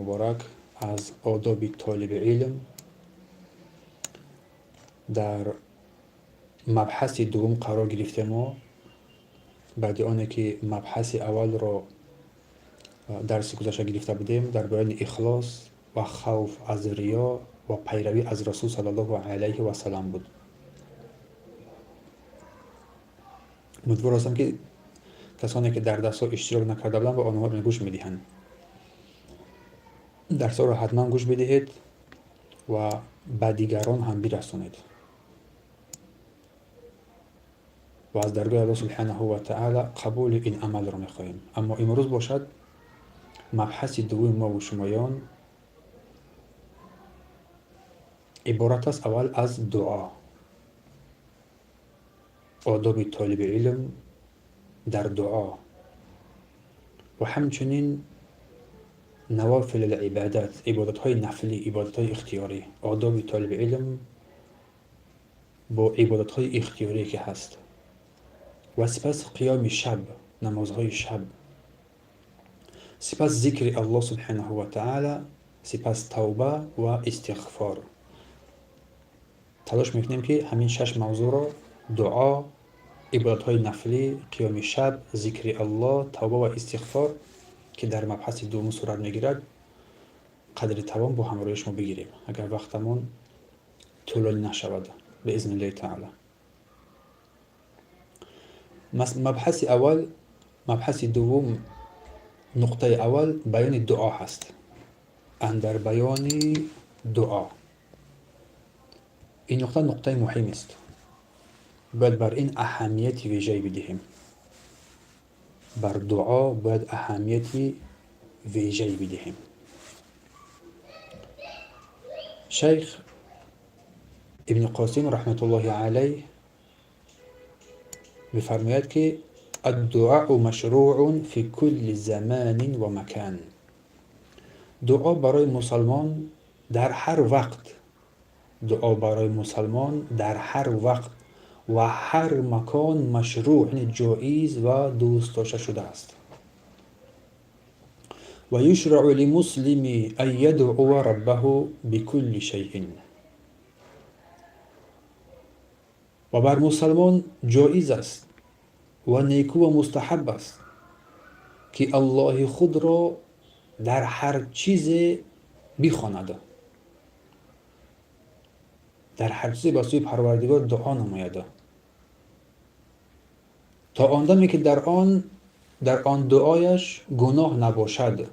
مبارک از آداب طالب علم در مبحث دوم قرار گرفتیم. ما بعد آنه که مبحث اول را درس گذشته گرفته بودیم در بیان اخلاص و خوف از ریا و پیروی از رسول صلی الله علیه و سلم بود. امیدوار هستم که کسانی که در درس ها اشتراک نکرده بودند و آنها را گوش میدهند. درس ها را حتما گوش بدهید و به دیگران هم برسانید و از درگاه الله سبحانه و تعالی قبول این عمل را میخواهیم. اما امروز باشد مبحث دوم ما و شمایان عبارت است اول از دعا، آداب طالب علم در دعا و همچنین نوافل العبادات، عبادت های نفلی، عبادت های اختیاری، آداب طالب علم با عبادت های اختیاری که هست و سپس قیام شب، نمازهای شب، سپس ذکر الله سبحانه و تعالی، سپس توبه و استغفار. تلاش میکنیم که همین 6 موضوع را دعا، عبادت های نفلی، قیام شب، ذکر الله، توبه و استغفار که در مبحث دوم صورت میگیرد قدر توان با همراهی شما بگیریم اگر وقتمون طولانی نشود باذن الله تعالی. مبحث اول، مبحث دوم، نقطه اول بیان دعا هست. اندر بیان دعا این نقطه مهم است، باید بر این اهمیت ویژه‌ای بدهیم. بر دعا باید اهمیت ویژه‌ای بدهیم. شیخ ابن قاسم رحمت الله علیه می‌فرماید که الدعاء مشروع فی کل زمان و مکان. دعا برای مسلمان در هر وقت، دعا برای مسلمان در هر وقت و هر مکان مشروع، یعنی جایز و دوست داشته شده است. و یشرع للمسلم ان یدعو ربه بكل شیء. و بر مسلمان جایز است و نیکو و مستحب است که الله خود را در هر چیز بخواند، در هر چیز به سوی پروردگار دعا نماید، تا آن دمی که در آن دعایش گناه نباشد،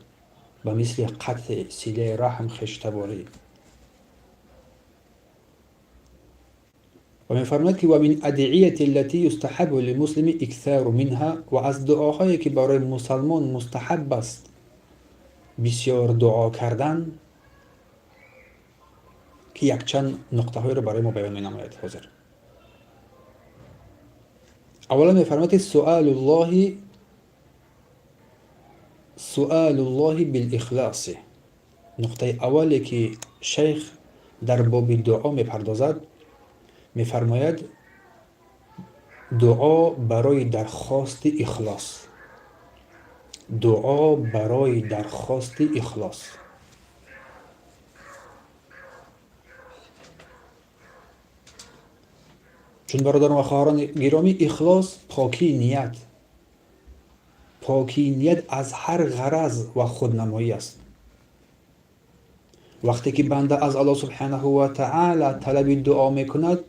به مثل قطع صله رحم، خشتباری. و می‌فرماید که و من ادعیه التي یستحب للمسلم اکثار منها. و از دعاهایی که برای مسلمان مستحب است بسیار دعا کردن، که یک چند نقطه های رو برای ما بیان می‌نماید حاضر. اولا می‌فرماید سؤال الله بالاخلاص. نقطه اولی که شیخ در باب دعا می‌پردازد، می‌فرماید دعا برای درخواست اخلاص. دعا برای درخواست اخلاص. چون برادران و خواهران گرامی، اخلاص پاکی نیت، پاکی نیت از هر غرض و خودنمایی است. وقتی که بنده از الله سبحانه و تعالی طلب دعا میکند،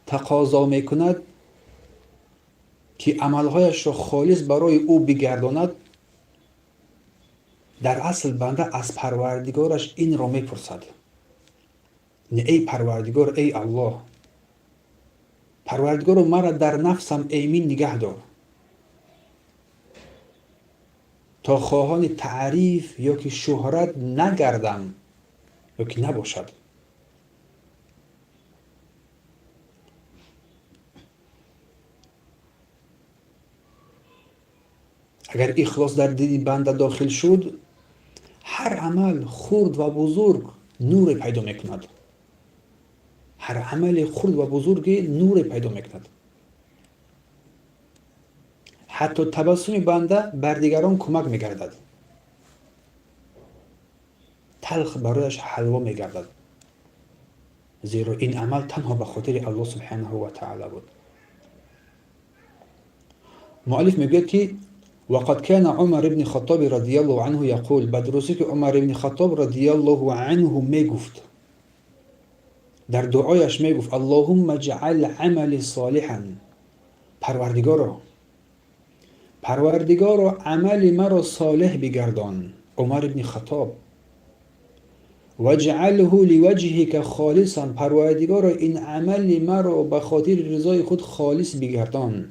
تقاضا میکند که عملهایش را خالص برای او بگرداند، در اصل بنده از پروردگارش این را میپرسد: نه ای پروردگار، ای الله، پروردگار مرا در نفسم ایمن نگه دار تا خواهان تعریف یا که شهرت نگردم یا که نباشد. اگر اخلاص در دل بنده داخل شد، هر عمل خرد و بزرگ نور پیدا میکند. هر عمل خرد و بزرگ نور پیدا میکند. حتی تبسم بنده بر دیگران کمک میگردد. تلخ برایش حلوا میگردد، زیرا این عمل تنها به خاطر الله سبحانه و تعالی بود. مؤلف میگوید که وقد كان عمر بن خطاب رضی الله عنه یقول، بدرستی که عمر بن خطاب رضی الله عنه میگفت، در دعایش میگفت اللهم اجعل عمل صالحا، پروردگارا عمل مرا صالح بگردان، عمر بن خطاب، واجعله لوجهك خالصا، پروردگارا این عمل مرا به خاطر رضای خود خالص بگردان،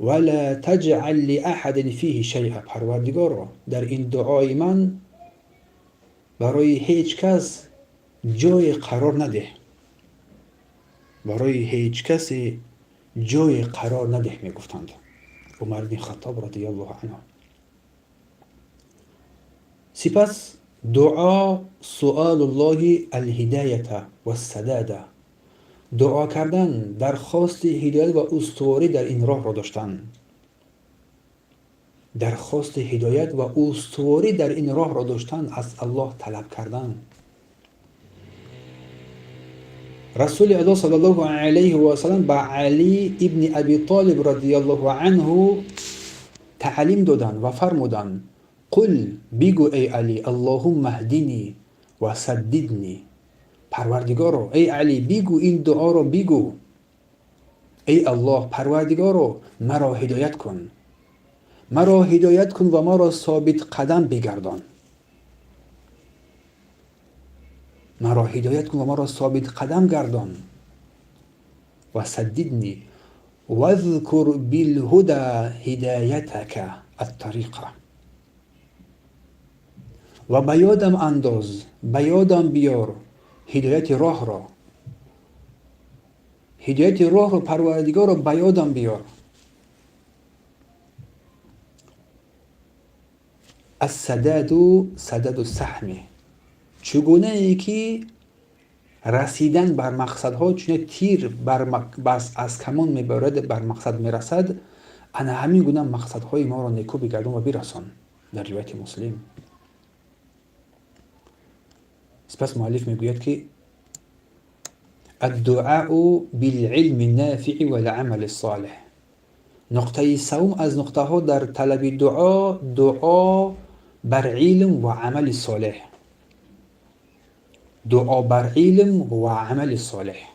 ولا تجعل لأحد فيه شیئا، پروردگارا در این دعای من برای هیچ کس جای قرار نده، برای هیچ کسی جای قرار نده میگفتند عمر بن خطاب رضی الله عنه. سپس دعا سؤال الله الهدایت و السداد، دعا کردن درخواست هدایت و استواری در این راه را داشتن، درخواست هدایت و استواری در این راه را داشتن، از الله طلب کردن. رسول الله صلی الله علیه و سلم به علی ابن ابی طالب رضی الله عنه تعلیم دادن و فرمودن قل، بگو ای علی، اللهم اهدنی و سددنی، پروردگارو ای علی بگو این دعا رو بگو، ای الله پروردگارو مرا هدایت کن، مرا هدایت کن و مرا ثابت قدم بگردان، مرا هدایت کن و مرا ثابت قدم گردان، و سددنی واذکر بالهدى هدایتک الطریقه، و به یادم انداز، به یادم بیار هدایت راه را، هدایت راه را پروردگار را به یادم بیار. السداد سدد السهم، چگونه ای که رسیدن بر مقصدها چون تیر از کمان میبارد بر مقصد میرسد، انا همین گونه مقصدهای ما را نیکو بگردون و برسان، در روایت مسلم. سپس مؤلف میگوید که الدعاء بالعلم النافع والعمل الصالح، نقطه سوم از نقطه ها در طلب دعا، دعا بر علم و عمل صالح، دعا بر علم و عمل صالح.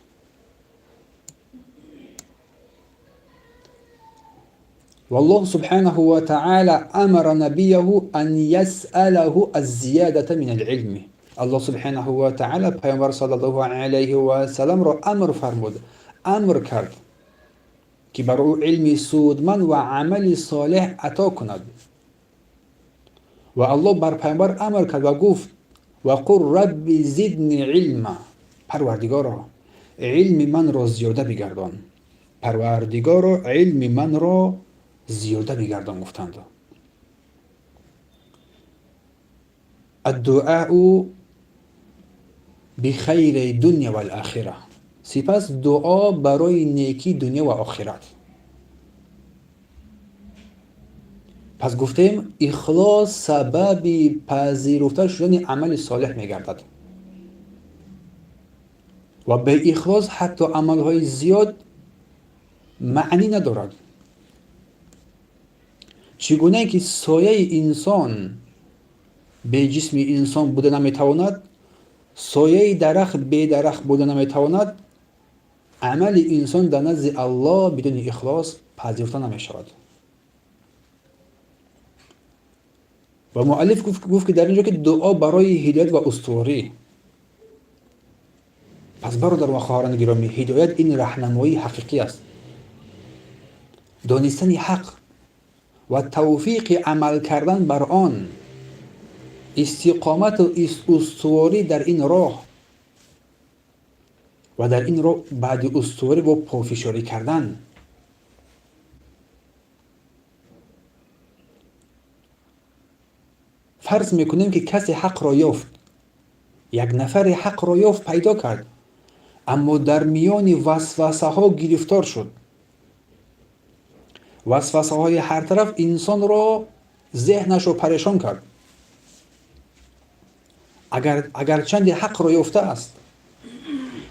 والله سبحانه وتعالى أمر نبيه أن يسأله الزيادة من العلم، الله سبحانه وتعالى پیامبر صلی الله علیه و سلم را امر فرمود، امر کرد که بر او علم سودمند و عمل صالح عطا کند. و الله بر پیامبر امر کرد و گفت و قل رب زدنی علما، پروردگارا علم من را زیاده بگردان، پروردگارا علم من را زیاده بگردان گفتند. الدعاء بخیر دنیا و الاخره، سپس دعا برای نیکی دنیا و آخرت. پس گفتیم اخلاص سبب پذیرفته شدن عمل صالح میگردد و به اخلاص حتی عملهای زیاد معنی ندارد. چگونه که سایه انسان به جسم انسان بوده نمیتواند، سایه درخت به درخت بوده نمیتواند، عمل انسان در نزد الله بدون اخلاص پذیرفته نمیشود. و مؤلف گفت که در اینجا که دعا برای هدایت و استواری. پس برادر و خواهران گرامی، هدایت این راهنمایی حقیقی است، دانستن حق و توفیق عمل کردن بر آن، استقامت و استواری در این راه و در این راه بعد استواری و پافشاری کردن. فرض میکنیم که کسی حق را یافت، یک نفر حق را یافت، پیدا کرد، اما در میان وسوسه ها گرفتار شد. وسوسه های هر طرف انسان را، ذهنش را پریشان کرد. اگرچند حق رو یافته است،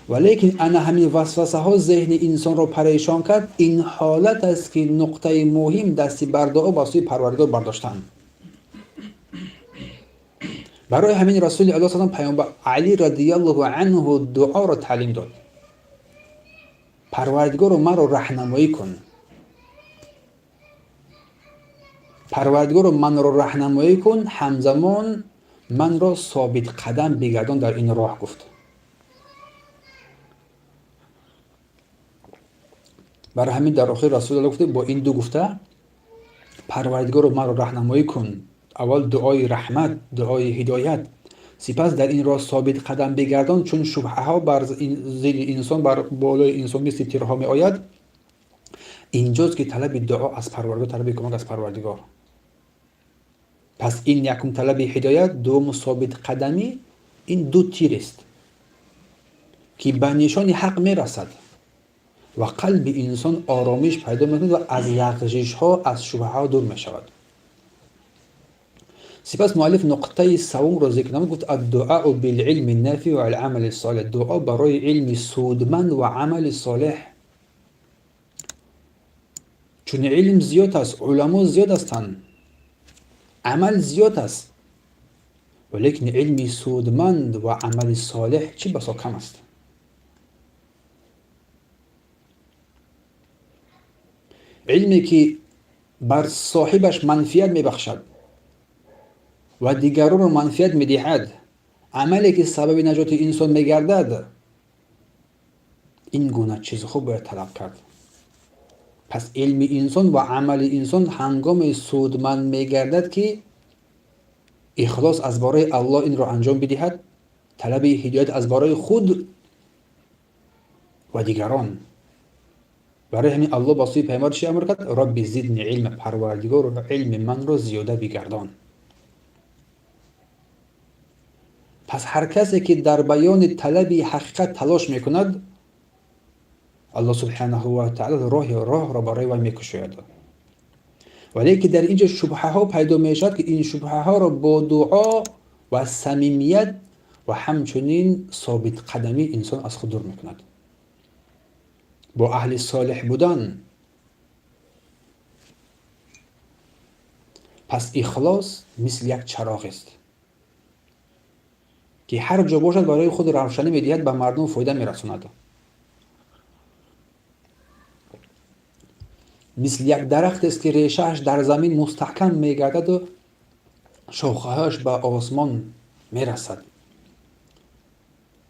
ولیکن انا همین وسوسه ها ذهن انسان رو پریشان کرد. این حالت است که نقطه مهم دستی بر دعا با سوی پروردگار برداشتن. برای همین رسول الله صلی الله علیه و پیامبر علی رضی الله عنه دعا را تعلیم داد: پروردگار من را راهنمایی کن، پروردگار من را راهنمایی کن، همزمان من را ثابت قدم بگردان در این راه. گفت برای همین در آخر رسول الله گفته با این دو گفته پروردگار من را راهنمایی کن، اول دعای رحمت، دعای هدایت، سپس در این راه ثابت قدم بگردان، چون شبهه ها بر زیر انسان، بر بالای انسان مثل تیرها می آید. اینجاست که طلب دعا از پروردگار، طلب کمک از پروردگار. پس این یکم طلب هدایت، دوم ثابت قدمی. این دو تیر است که به نشان حق می رسد و قلب انسان آرامش پیدا می‌کند و از لغزش ها، از شبهه ها دور می شود. سپس مؤلف نقطه سوم را ذکر نمود، گفت الدعاء بالعلم النافع و العمل الصالح. دعا برای علم سودمند و عمل صالح. چون علم زیاد است، علما زیاد هستند، عمل زیاد است، ولیکن علم سودمند و عمل صالح چه بسا کم است. علمی که بر صاحبش منفعت میبخشد و دیگران را منفعت میدهد، عملی که سبب نجات انسان میگردد، این گونه چیز خوب باید طلب کرد. پس علم انسان و عمل انسان هنگام سودمند میگردد که اخلاص از برای الله این را انجام بدهد، طلب هدایت از برای خود و دیگران. برای همین الله با سوی پیامبرش امر کرد: رب زدنی علم، پروردگار علم من را زیاده بگردان. پس هر کسی که در بیان طلب حقیقت تلاش میکند، الله سبحانه و تعالی راه را برای وی میکشاید. ولیکن در اینجا شبهه ها پیدا میشد که این شبهه ها را با دعا و صمیمیت و همچنین ثابت قدمی انسان از خود دور میکند. با اهل صالح بودن. پس اخلاص مثل یک چراغ است که هر جا باشد برای خود روشنی میدهد، به مردم فایده میرساند. مثل یک درخت است که ریشه‌اش در زمین مستحکم میگردد و شاخه‌هاش به آسمان میرسد.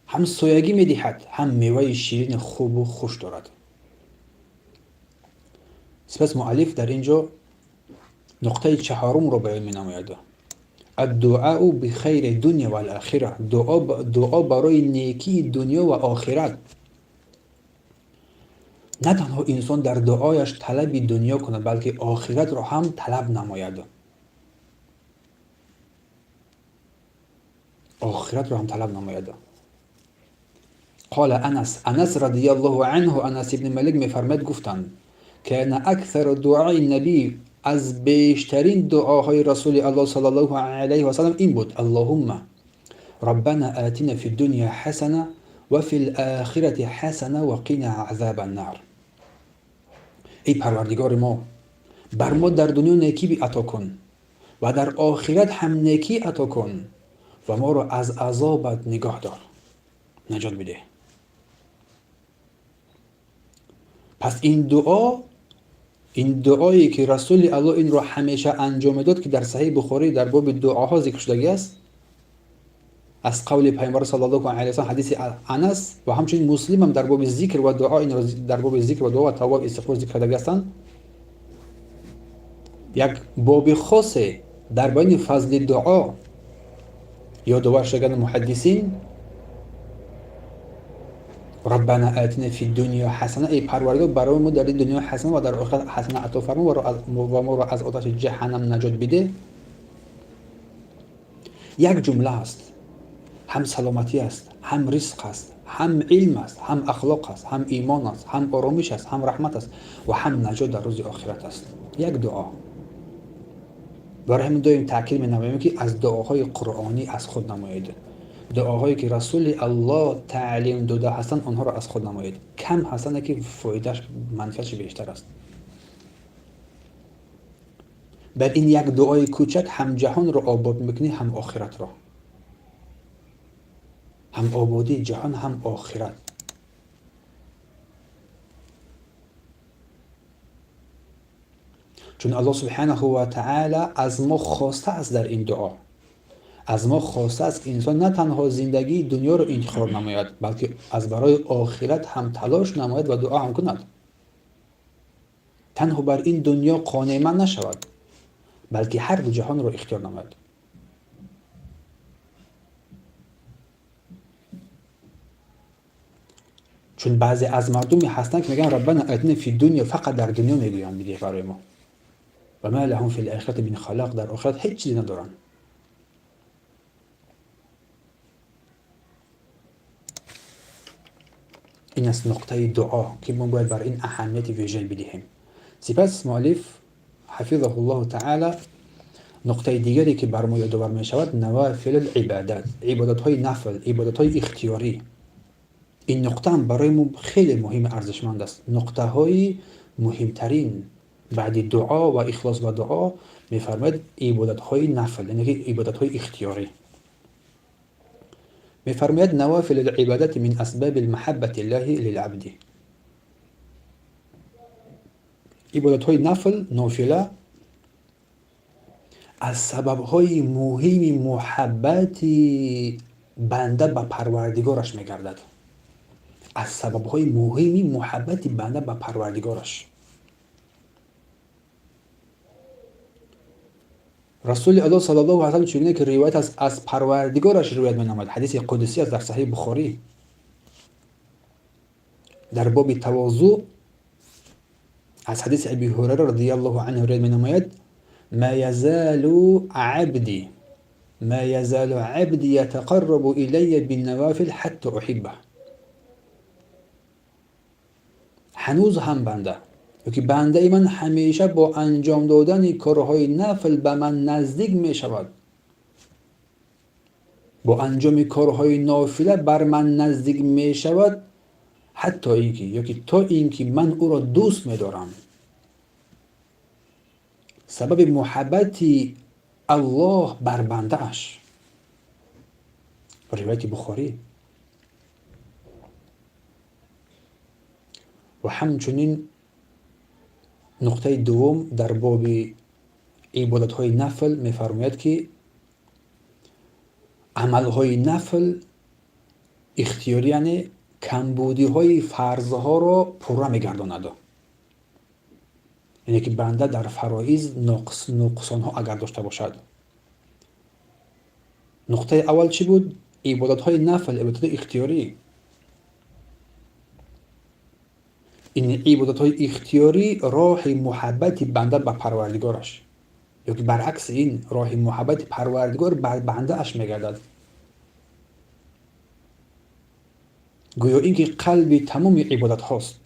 هم سایگی میدهد، هم میوه شیرین خوب و خوش دارد. سپس مؤلف در اینجا نقطه چهارم را بیان می‌نماید: الدعاء بخیر دنیا و الاخره. دعا برای نیکی دنیا و آخرت. نه تنها انسان در دعایش طلب دنیا کند، بلکه آخرت را هم طلب نماید. آخرت را هم طلب نماید. قال انس رضی الله عنه، انس ابن مالک میفرماید گفتند که اکثر دعای نبی، از بیشترین دعاهای رسول الله صلی الله علیه و سلم این بود: اللهم ربنا آتنا فی الدنیا حسنه و فی الاخره حسنه و قنا عذاب النار. ای پروردگار ما، بر ما در دنیا نیکی عطا کن و در آخرت هم نیکی عطا کن و ما را از عذابت نگاه دار، نجات بده. پس این دعایی که رسول الله این را همیشه انجام داد، که در صحیح بخاری در باب دعاها ذکر شده است، از قول پیامبر صلی الله علیه و سلم، حدیث انس، و همچنین مسلم هم در باب ذکر و دعا، این را در باب ذکر و دعا و توبه استغفار ذکر کرده هستند. یک باب خاص در بیان فضل دعا یا دعا شگان محدثین: ربنا آتنا فی الدنیا حسنه. ای پروردگار برای ما در دنیا حسنه و در آخرت حسنه عطا فرما و ما را از آتش جهنم نجات بده. یک جمله است، هم سلامتی است، هم رزق است، هم علم است، هم اخلاق است، هم ایمان است، هم آرامش است، هم رحمت است و هم نجات در روز آخرت است. یک دعا. برای همین داریم تاکید می‌نماییم که از دعاهای قرآنی از خود نمایید. دعاهایی که رسول الله تعلیم داده هستند آنها را از خود نمایید. کم هستند که فایدهش منفعتش بیشتر است. بر این یک دعای کوچک هم جهان را آباد میکنی، هم آخرت را، هم آبادی جهان هم آخرت. چون الله سبحانه و تعالی از ما خواسته است در این دعا، از ما خواسته است انسان نه تنها زندگی دنیا رو انتخاب نماید، بلکه از برای آخرت هم تلاش نماید و دعا هم کند. تنها بر این دنیا قانع من نشود، بلکه هر دو جهان رو اختیار نماید. چون بعضی از مردمی هستن که میگن ربنا اتنا فی دنیا، فقط در دنیا میگویند دیگه برای ما، و ما لهم فی الاخرة من خلاق، در آخرت هیچ چیزی ندارن. این است نقطه دعا که ما باید بر این اهمیت ویژه بدهیم. سپس مؤلف حفظه الله تعالی نقطه دیگری که بر ما یادآور می شود نوافل العبادات، عبادت های نفل، عبادت های اختیاری. این نقطه هم برای ما خیلی مهم ارزشمند است. نقطه های مهمترین بعد دعا و اخلاص و دعا میفرماید عبادت های نفل، یعنی عبادت های اختیاری. میفرماید نوافل العبادات من اسباب المحبة الله للعبد. عبادت های نفل، نافله، از سبب های مهم محبت بنده به پروردگارش میگردد. از سبب های مهم محبت بنده به پروردگارش. رسول الله صلی الله علیه و سلم چگونه که روایت از پروردگارش روایت می‌نماید، حدیث قدسی است در صحیح بخاری در باب تواضع، از حدیث ابی هریره رضی الله عنه روایت می‌نماید ما یزال عبدی یتقرب الی بالنوافل حتی احبه. هنوز هم بنده، که بنده من همیشه با انجام دادن کارهای نفل به من نزدیک می شود، با انجام کارهای نافله بر من نزدیک می شود، حتی اینکه یا که تا اینکه من او را دوست می دارم. سبب محبت الله بر بنده اش. روایت بخاری. و همچنین نقطه دوم در باب عبادت های نفل میفرماید که عمل های نفل اختیاری، یعنی کمبودی های فرضها را پوره میگرداند. یعنی که بنده در فرایض نقصان ها اگر داشته باشد. نقطه اول چی بود؟ عبادت های نفل، عبادت اختیاری. این عبادت های اختیاری راه محبت بنده به پروردگارش، یا که برعکس این راه محبت پروردگار بر بنده اش میگردد. گویا این که قلب تمام عبادت هاست،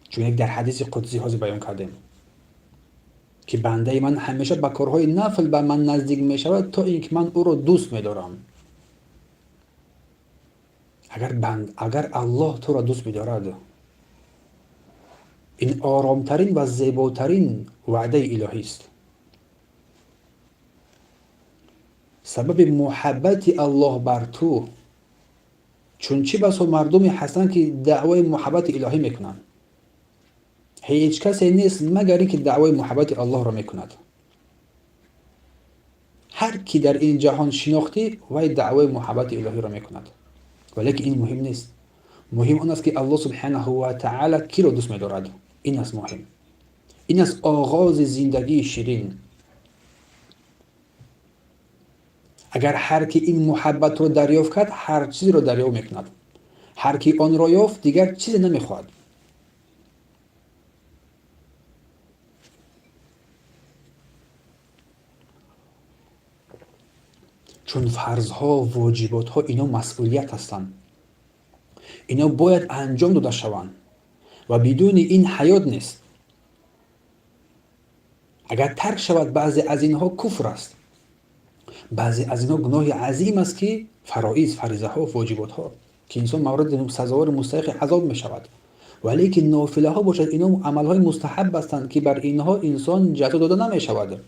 چون یک در حدیث قدسی ها بیان کردیم که بنده من همیشه با کارهای نفل به من نزدیک می شود تا اینکه من او را دوست می دارم. اگر الله تو را دوست می دارد، این آرامترین و زیباترین وعده الهی است. سبب محبت الله بر تو، چون چی بسا مردمی هستند که دعوای محبت الهی میکنند، هیچ کسی نیست مگر اینکه دعوای محبت الله را میکند. هر کی در این جهان شناختی وای دعوای محبت الهی را میکند، ولی این مهم نیست. مهم اون است که الله سبحانه و تعالی کی را دوست می‌دارد. این است مهم. این است آغاز زندگی شیرین. اگر هر کی این محبت رو دریافت کرد، هر چیزی رو دریافت میکند. هر کی آن را یافت دیگر چیزی نمیخواد. چون فرضها و واجباتها اینا مسئولیت هستند. اینا باید انجام داده شوند و بدون این حیات نیست. اگر ترک شود بعضی از اینها کفر است. بعضی از اینا گناه عظیم است که فرائض، فریضه ها، واجبات ها که انسان مورد سزاوار مستحق عذاب می شود. ولی که نافله ها باشد، اینا عمل های مستحب هستند که بر اینها انسان جزا داده نمی شود،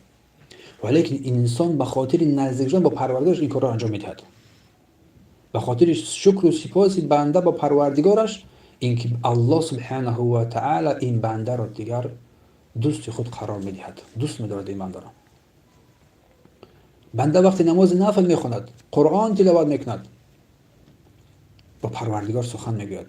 ولی که انسان به خاطر نزدیک شدن با پروردگارش این کار را انجام میدهد، به خاطر شکر و سپاس بنده با پروردگارش، اینکه الله سبحانه و تعالی این بنده را دیگر دوست خود قرار میدهد، دوست می‌دارد این بنده را. بنده وقتی نماز نفل میخواند، قرآن تلاوت میکند، با پروردگار سخن میگوید.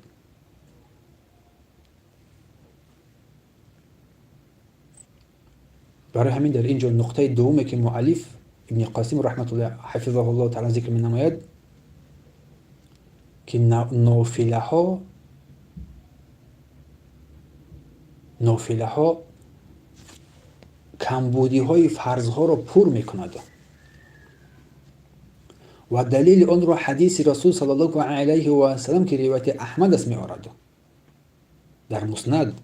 برای همین در اینجا نقطه دومی که مؤلف ابن قاسم رحمت الله حفظه الله تعالی ذکر می‌نماید که نافله ها کمبودی های فرض ها را پر میکند و دلیل آن را حدیث رسول صلی الله علیه و سلم که روایت احمد است می‌آورد در مسند.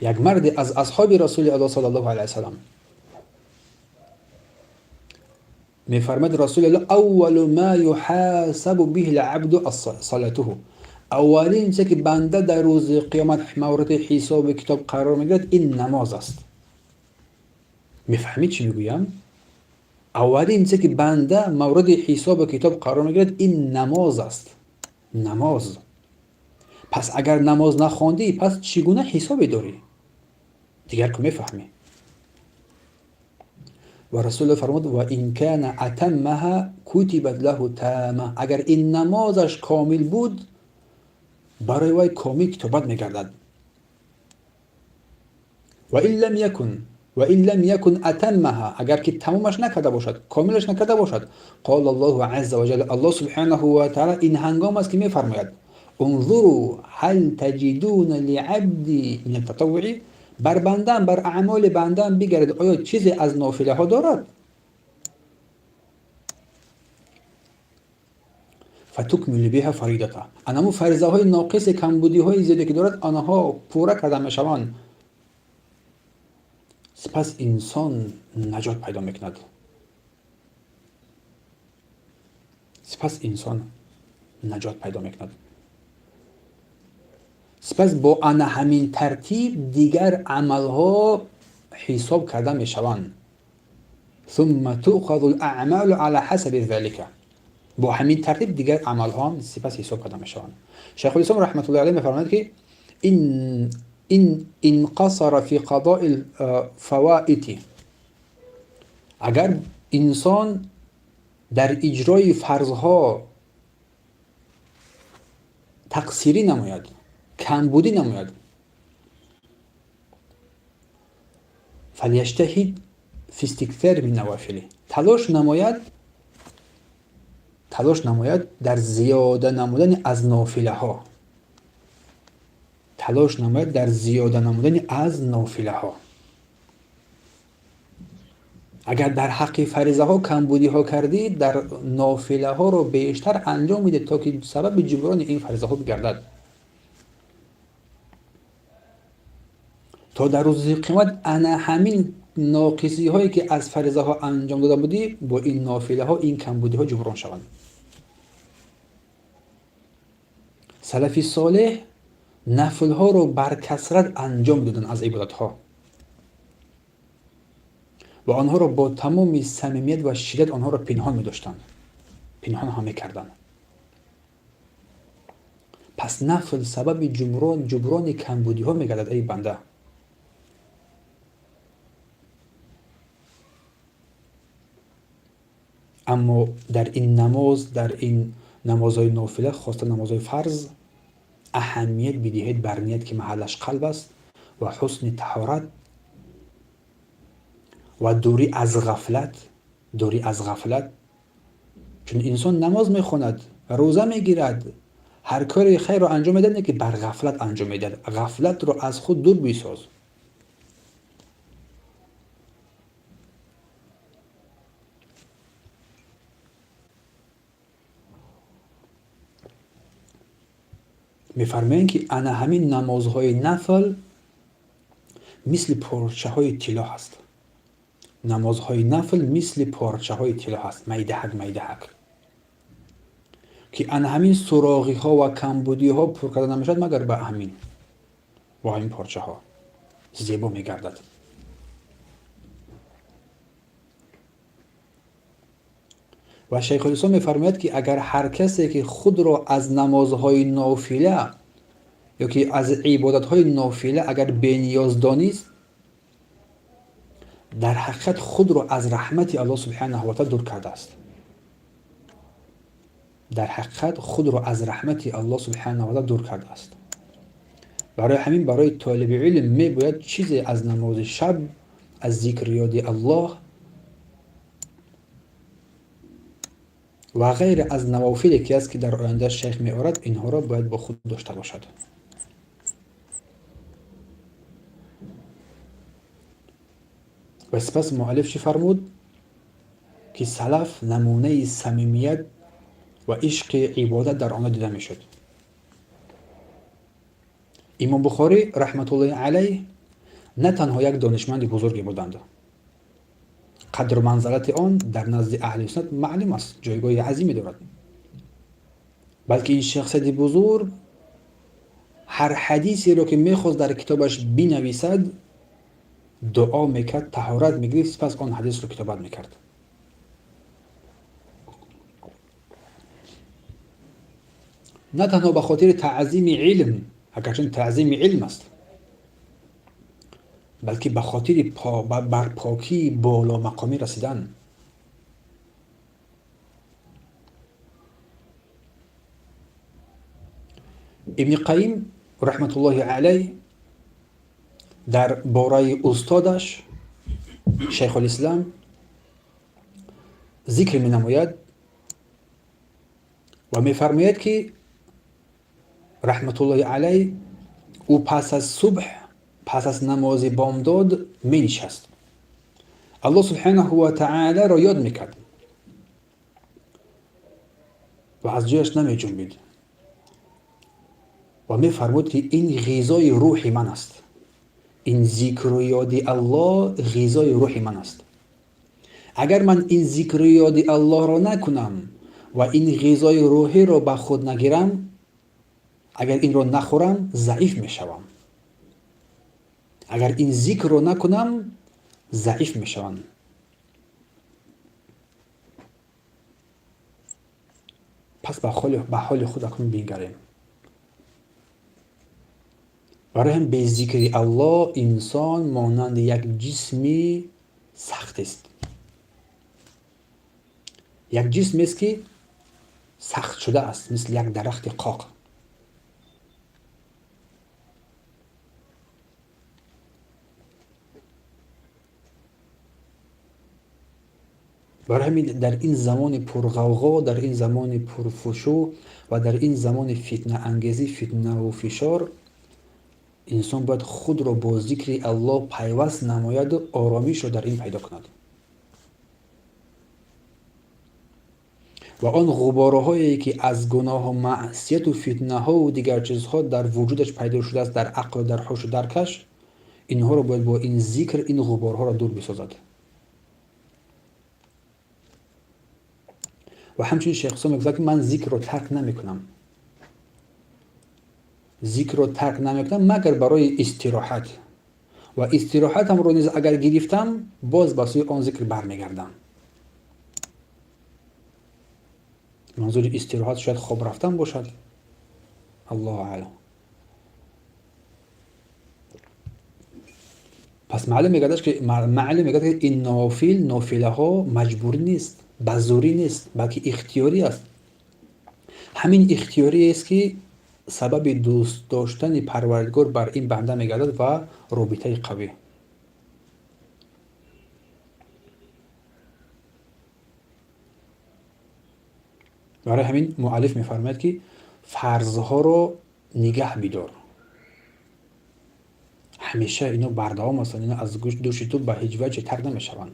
یک مرد از اصحاب رسول الله صلی الله علیه و سلم می‌فرماید رسول الله اول ما یحاسب به العبد صلاته، اولین چیزی که بنده در روز قیامت مورد حساب کتاب قرار می‌گیرد این نماز است. می‌فهمید چی میگویم؟ اولین چیزی که بنده مورد حساب کتاب قرار می‌گیرد این نماز است. نماز. پس اگر نماز نخواندی پس چگونه حسابی داری؟ دیگر که می‌فهمی. و رسول الله فرمود و این کان اتمها کتبت له تامه، اگر این نمازش کامل بود برای وی کامل کتابت می‌گردد. و این لم یکن اتمها، اگر که تمامش نکرده باشد، کاملش نکرده باشد، قال الله عز وجل، الله سبحانه و تعالی این هنگام است که می‌فرماید انظروا هل تجدون لعبدی من التطوع، بر بندم، بر اعمال بندم بگردید آیا چیزی از نافله ها دارد؟ فتکمل بها فریضته، انما فریضه های ناقص، کمبودی های زیادی که دارد آنها پوره کرده میشوند، سپس انسان نجات پیدا میکند. سپس با آن همین ترتیب دیگر عملها حساب کرده میشوند. ثم تؤخذ الاعمال على حسب ذلك، با همین ترتیب دیگر عملها سپس حساب کرده میشوند. شیخ الاسلام رحمت الله علیه میفرماید که این انقصر فی قضاء الفوائد، اگر انسان در اجرای فرضها تقصیری نماید، کمبودی نماید، فلیجتهد فی استکثار من نوافل، تلاش نماید در زیاده نمودن از نافله ها، اگر در حق فریضه ها کمبودی ها کردی، در نافله ها رو بیشتر انجام میده تا که سبب جبران این فریضه ها بگردد، تا در روز قیامت انا همین ناقصی هایی که از فریضه ها انجام داده بودی با این نافله ها، این کمبودی ها جبران شوند. سلف صالح نفل ها رو بر کثرت انجام دادن از عبادت ها و آنها را با تمام صمیمیت و شدت آنها را پنهان می داشتند، پنهان هم می کردند. پس نفل سبب جبران کمبودی ها می گردد ای بنده. اما در این نمازهای نافله، خاصه نمازهای فرض، اهمیت بدهید بر نیت که محلش قلب است و حسن طهارت و دوری از غفلت. چون انسان نماز میخواند، روزه میگیرد، هر کاری خیر رو انجام میدهد، نه که بر غفلت انجام میدهد. غفلت رو از خود دور بساز. میفرمایند که انا همین نمازهای نفل مثل پارچه های طلا هست. نمازهای نفل مثل پارچه های طلا هست، میدهک میدهک، که ان همین سراغی ها و کمبودی ها پر کرده نمیشد مگر به همین با همین پارچه ها زیبا میگردد. و شیخ الاسلام میفرماید که اگر هر کسی که خود را از نمازهای نافله یا که از عبادتهای نافله اگر بینیاز دانست، در حقیقت خود را از رحمت الله سبحانه و تعالی دور کرده است. در حقیقت خود را از رحمت الله سبحانه و تعالی دور کرده است. برای همین برای طالب علم میباید چیزی از نماز شب، از ذکر یاد الله و غیر از نوافلی که است که در آینده شیخ میآورد، اینها را باید با خود داشته باشد. و سپس مؤلف چی فرمود؟ که سلف نمونه صمیمیت و عشق عبادت در آنها دیده میشد. امام بخاری رحمت الله علیه نه تنها یک دانشمند بزرگی بودند، قدر و منزلت آن در نزد اهل سنت معلوم است، جایگاه عظیمی دارد، بلکه این شخصیت بزرگ هر حدیثی را که میخواست در کتابش بنویسد دعا میکرد، طهارت میگرفت، سپس آن حدیث را کتابت میکرد. نه تنها به خاطر تعظیم علم، اگرچه تعظیم علم است، بلکه به خاطر بر پاکی بالا مقامی رسیدن. ابن قیم رحمت الله علیه در باره استادش شیخ الاسلام ذکر می نماید و می فرماید که رحمت الله علیه او پس از صبح، پس از نماز بامداد می نشست، الله سبحانه و تعالی را یاد میکرد و از جایش نمی جنبید و می فرمود که این غذای روح من است، این ذکر و یاد الله غذای روح من است. اگر من این ذکر و یاد الله را نکنم و این غذای روحی را به خود نگیرم، اگر این را نخورم ضعیف می شوم. اگر این ذکر را نکنم ضعیف می شوم. پس به حال خود اکنون بنگریم. برای هم به ذکر الله انسان مانند یک جسمی سخت است. یک جسم است که سخت شده است، مثل یک درخت قاق. برای همین در این زمان پرغوغا، در این زمان پرفشو و در این زمان فتنه انگیزی، فتنه و فشار، انسان باید خود را با ذکر الله پیوست نماید و آرامش را در این پیدا کند. و آن غبارهایی که از گناه و معصیت و فتنه ها و دیگر چیزها در وجودش پیدا شده است، در عقل و در هوش و درکش، اینها را باید با این ذکر این غبارها را دور بسازد. و همچنین شیخ الاسلام میگه که من ذکر رو ترک نمیکنم. ذکر رو ترک نمیکنم مگر برای استراحت، و استراحت هم رو نیز اگر گرفتم باز به سوی آن ذکر برمیگردم. منظور استراحت شاید خواب رفتن باشد، الله اعلم. پس معلوم میگه که این نافله ها مجبوری نیست، بزوری نیست، بلکه اختیاری است. همین اختیاری است که سبب دوست داشتن پروردگار بر این بنده میگردد و رابطه قوی. برای همین مؤلف میفرماید که فرضها رو نگه بدار، همیشه اینا بردوام هستند، اینا از گوش دوش تو به هیچ وجه ترک نمیشوند.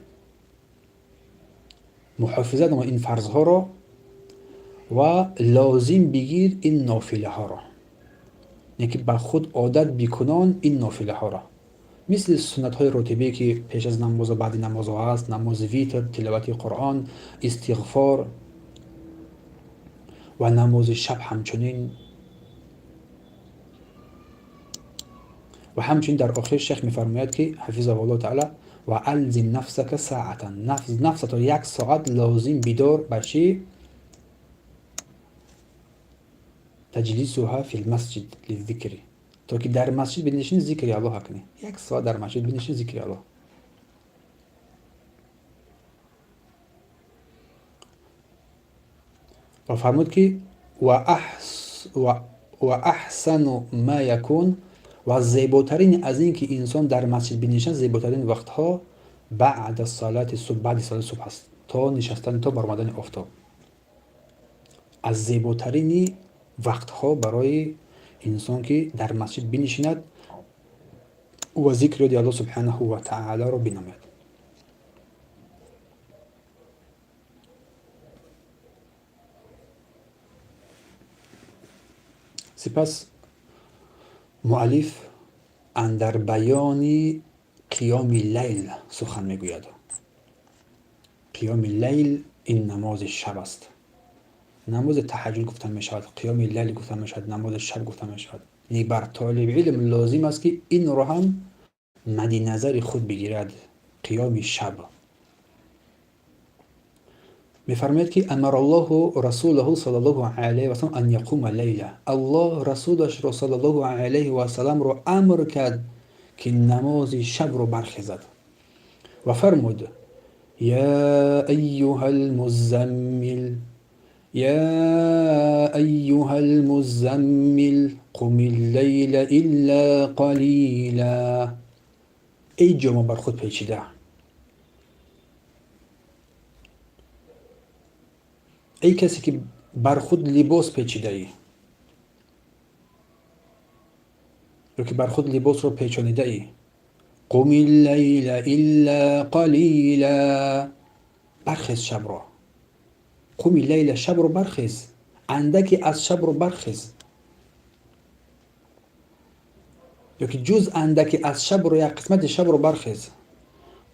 محافظت نما این فرضها رو و لازم بگیر این نافله ها را، یعنی که به خود عادت بکنان این نافله ها را. مثل سنت های راتبه که پیش از نماز و بعد نماز هست، نماز ویتر، تلاوت قرآن، استغفار و نماز شب همچنین. و همچنین در آخر شیخ میفرماید که حفظه الله تعالی و الزم نفسک ساعتا، نفست رو 1 ساعت لازم بدار بچی تجلیسها فی المسجد للذکر، تا که در مسجد بنشین ذکر الله کنی. 1 ساعت در مسجد بنشین ذکر الله. و فرمود که و احسن ما یکون، و زیباترین از این که انسان در مسجد بنشین، زیباترین وقتها بعد صلات صبح، بعد صلات صبح است، تا نشستن، تا برآمدن آفتاب. از زیباترین وقتها برای انسان که در مسجد بنشیند و ذکر یاد الله سبحانه و تعالی را بنماید. سپس مؤلف اندر بیان قیام لیل سخن میگوید. قیام لیل این نماز شب است. نماز تهجد گفتن می شود، قیام لیل گفتن می شود، نماز شب گفتن می شود. یعنی بر طالب علم لازم است که این را هم مد نظر خود بگیرد. قیام شب میفرماید که امر الله رسوله صلی الله علیه و سلم ان یقوم لیلا، الله رسولش را صلی الله علیه و سلم را امر کرد که نماز شب را برخیزد و فرمود یا ایها المزمل، یا ایها المزمل قم اللیل الا قلیلا. ای جامه بر خود پیچیده، ای کسی که بر خود لباس پیچیده ای، یا که بر خود لباس رو پیچانیده ای، قم اللیل الا قلیلا، برخیز شب را. قم اللیل، شب رو برخیز، اندکی از شب رو برخیز، یا که جز اندکی از شب رو، یک قسمت شب رو برخیز.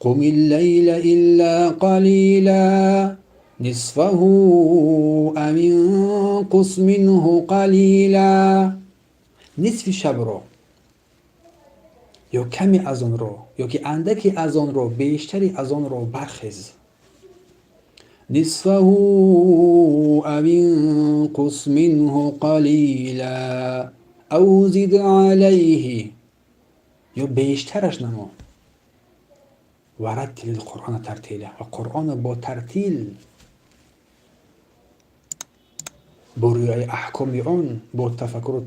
قم اللیل الا قلیلا نصفه او انقص منه قلیلا. نصف شب رو یا کمی از آن رو، یا که اندکی از آن رو، بیشتری از آن رو برخیز. نصفه او انقص منه قلیلا او زد علیه، یا بیشترش نما. ورتل القرآن ترتیلا، و قرآن با ترتیل، با رعایت احکام آن، با تفکر و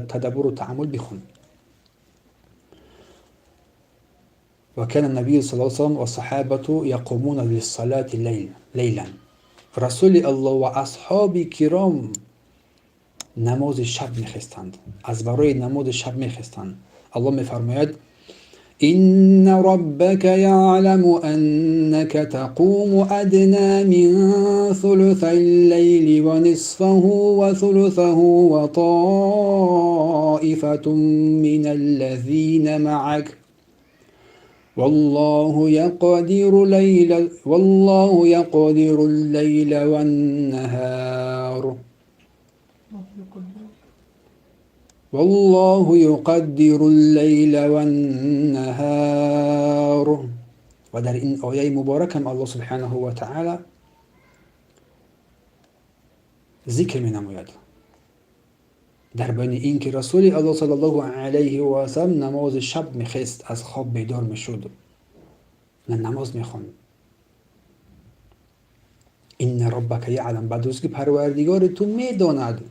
تدبر و تعامل بخون. و کان النبی صلی الله علیه و و صحابته یقومون للصلاة لیلا، رسول الله و اصحاب کرام نماز شب میخستند، از برای نماز شب میخستند. الله میفرماید إن ربك يعلم أنك تقوم أدنى من ثلثي الليل ونصفه وثلثه وطائفة من الذين معك والله يقدر الليل والنهار والله يقدر الليل والنهار. و در این آیه مبارک هم الله سبحانه و تعالی ذکر می نماید در بین این که رسول الله صلی الله علیه و سلم نماز شب می خست، از خواب بیدار می شد، نه نماز می خوند. این ربک یعلم، بعد از که پروردگار تو می داند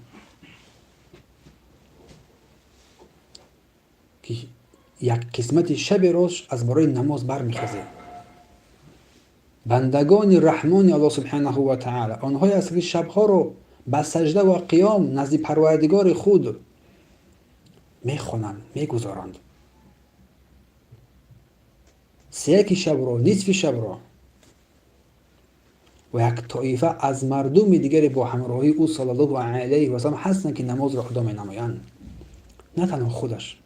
که یک قسمت شب روش از برای نماز برمیخیزه. بندگان رحمان الله سبحانه و تعالی آنهایی است که شبها رو با سجده و قیام نزد پروردگار خود میخونند، میگذارند. سیاق شب رو، نصف شب رو، و یک طایفه از مردم دیگر با همراهی او صلی الله علیه و سلم هستند که نماز را ادا می‌نمایند، نه تنها خودش.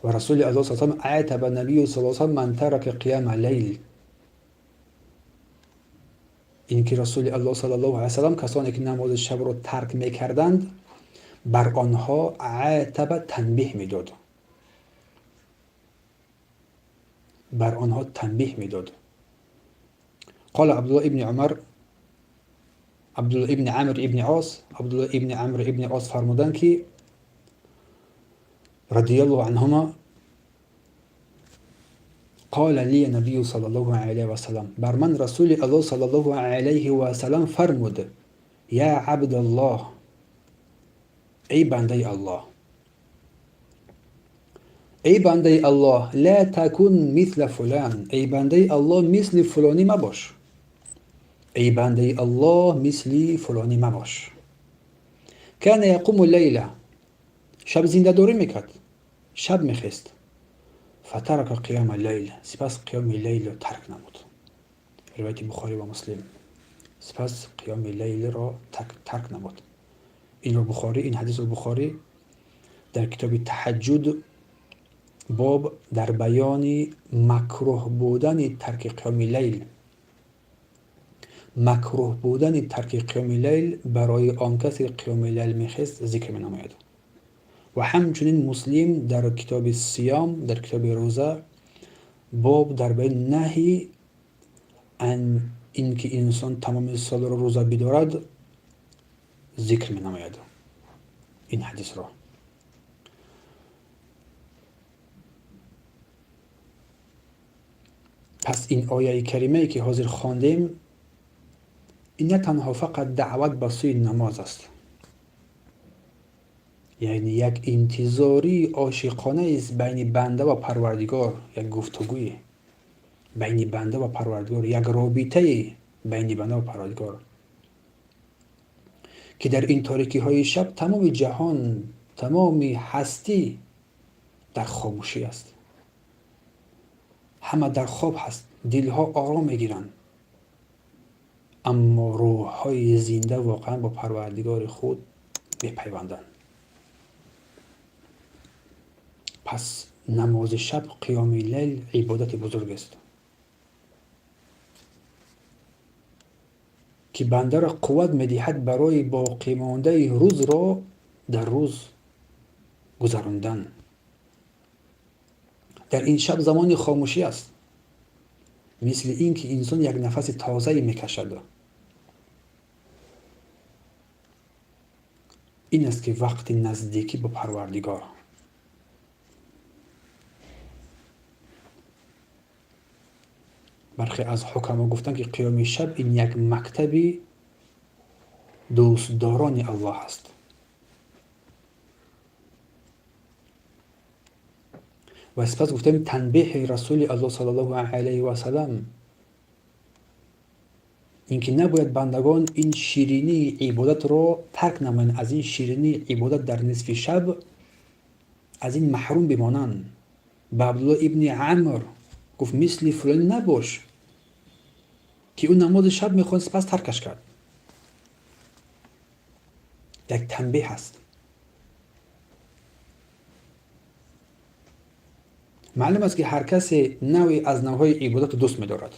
و رسول الله صلی الله علیه و عتب نبی صلی الله علیه و من ترک قیام لیل. این که رسول الله صلی الله علیه و کسانی که نماز شب رو ترک میکردند بر آنها عتب تنبیه میداد، بر آنها تنبیه میداد. قال عبدالله ابن عمر، عبدالله ابن عمرو ابن عاص، عبدالله ابن عمرو ابن عاص فرمودند که رضی الله عنهما قال لی نبی صلی الله علیه و سلم، بر من رسول الله صلی الله علیه و سلم فرمود یا عبد الله، ای بنده الله، ای بنده الله لا تکن مثل فلان، ای بنده الله مثل فلانی مباش، ای بنده الله مثل فلانی مباش. کان یقوم اللیل، شب زنده داری میکرد، شب میخست، فترک قیام اللیل، سپس قیام لیل را ترک نمود. روایت بخاری و مسلم. سپس قیام لیل را ترک نمود. این حدیث رو بخاری در کتاب تهجد باب در بیان مکروه بودن ترک قیام لیل، مکروه بودن ترک قیام لیل برای آن کسی قیام لیل میخست ذکر نماید. و همچنین مسلم در کتاب صیام، در کتاب روزه باب در بیان نهی ان اینکه انسان تمام سال را روزه بدارد ذکر می نماید این حدیث را. پس این آیه کریمه که حاضر خواندیم این نه تنها فقط دعوت به سوی نماز است، یعنی یک انتظاری عاشقانه است بین بنده و پروردگار، یک گفتگوی بین بنده و پروردگار، یک رابطه بین بنده و پروردگار که در این تاریکی های شب تمام جهان، تمام هستی در خاموشی است، همه در خواب هست، دلها آرام میگیرند، اما روح های زنده واقعا با پروردگار خود بپیوندند. پس نماز شب، قیام لیل عبادت بزرگ است که بنده را قوت می‌دهد برای باقی مانده روز را در روز گذراندن. در این شب زمان خاموشی است، مثل این که انسان یک نفس تازه میکشد. این است که وقت نزدیکی با پروردگار. برخی از حکما گفتند که قیام شب این یک مکتب دوستداران الله است. و سپس گفتیم تنبیه رسول الله صلی الله علیه و سلم اینکه نباید بندگان این شیرینی عبادت را ترک نمایند، از این شیرینی عبادت در نصف شب از این محروم بمانند. به عبدالله ابن عمرو گفت مثل فلان نباش که اون نماز شب میخواند سپس ترکش کرد. یک تنبیه هست. معلوم است که هر کسی نوعی از نوعهای عبادت دوست می‌دارد.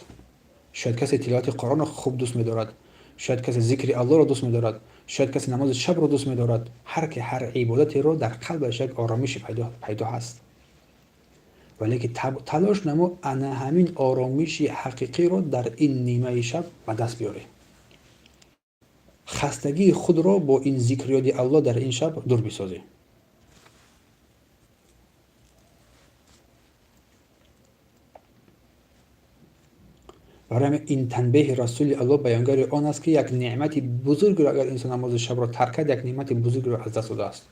شاید کسی تلاوت قرآن را خوب دوست می‌دارد، شاید کسی ذکر الله را دوست می‌دارد، شاید کسی نماز شب را دوست می‌دارد. هر عبادتی را در قلبش یک آرامش پیدا هست. ولی که تلاش نما انا همین آرامش حقیقی را در این نیمه شب به دست بیاره. خستگی خود را با این ذکر یاد الله در این شب دور بسازی. برای این تنبیه رسول الله بیانگر آن است که یک نعمت بزرگ را اگر انسان نماز شب را ترک کرد، یک نعمت بزرگ را از دست داده است.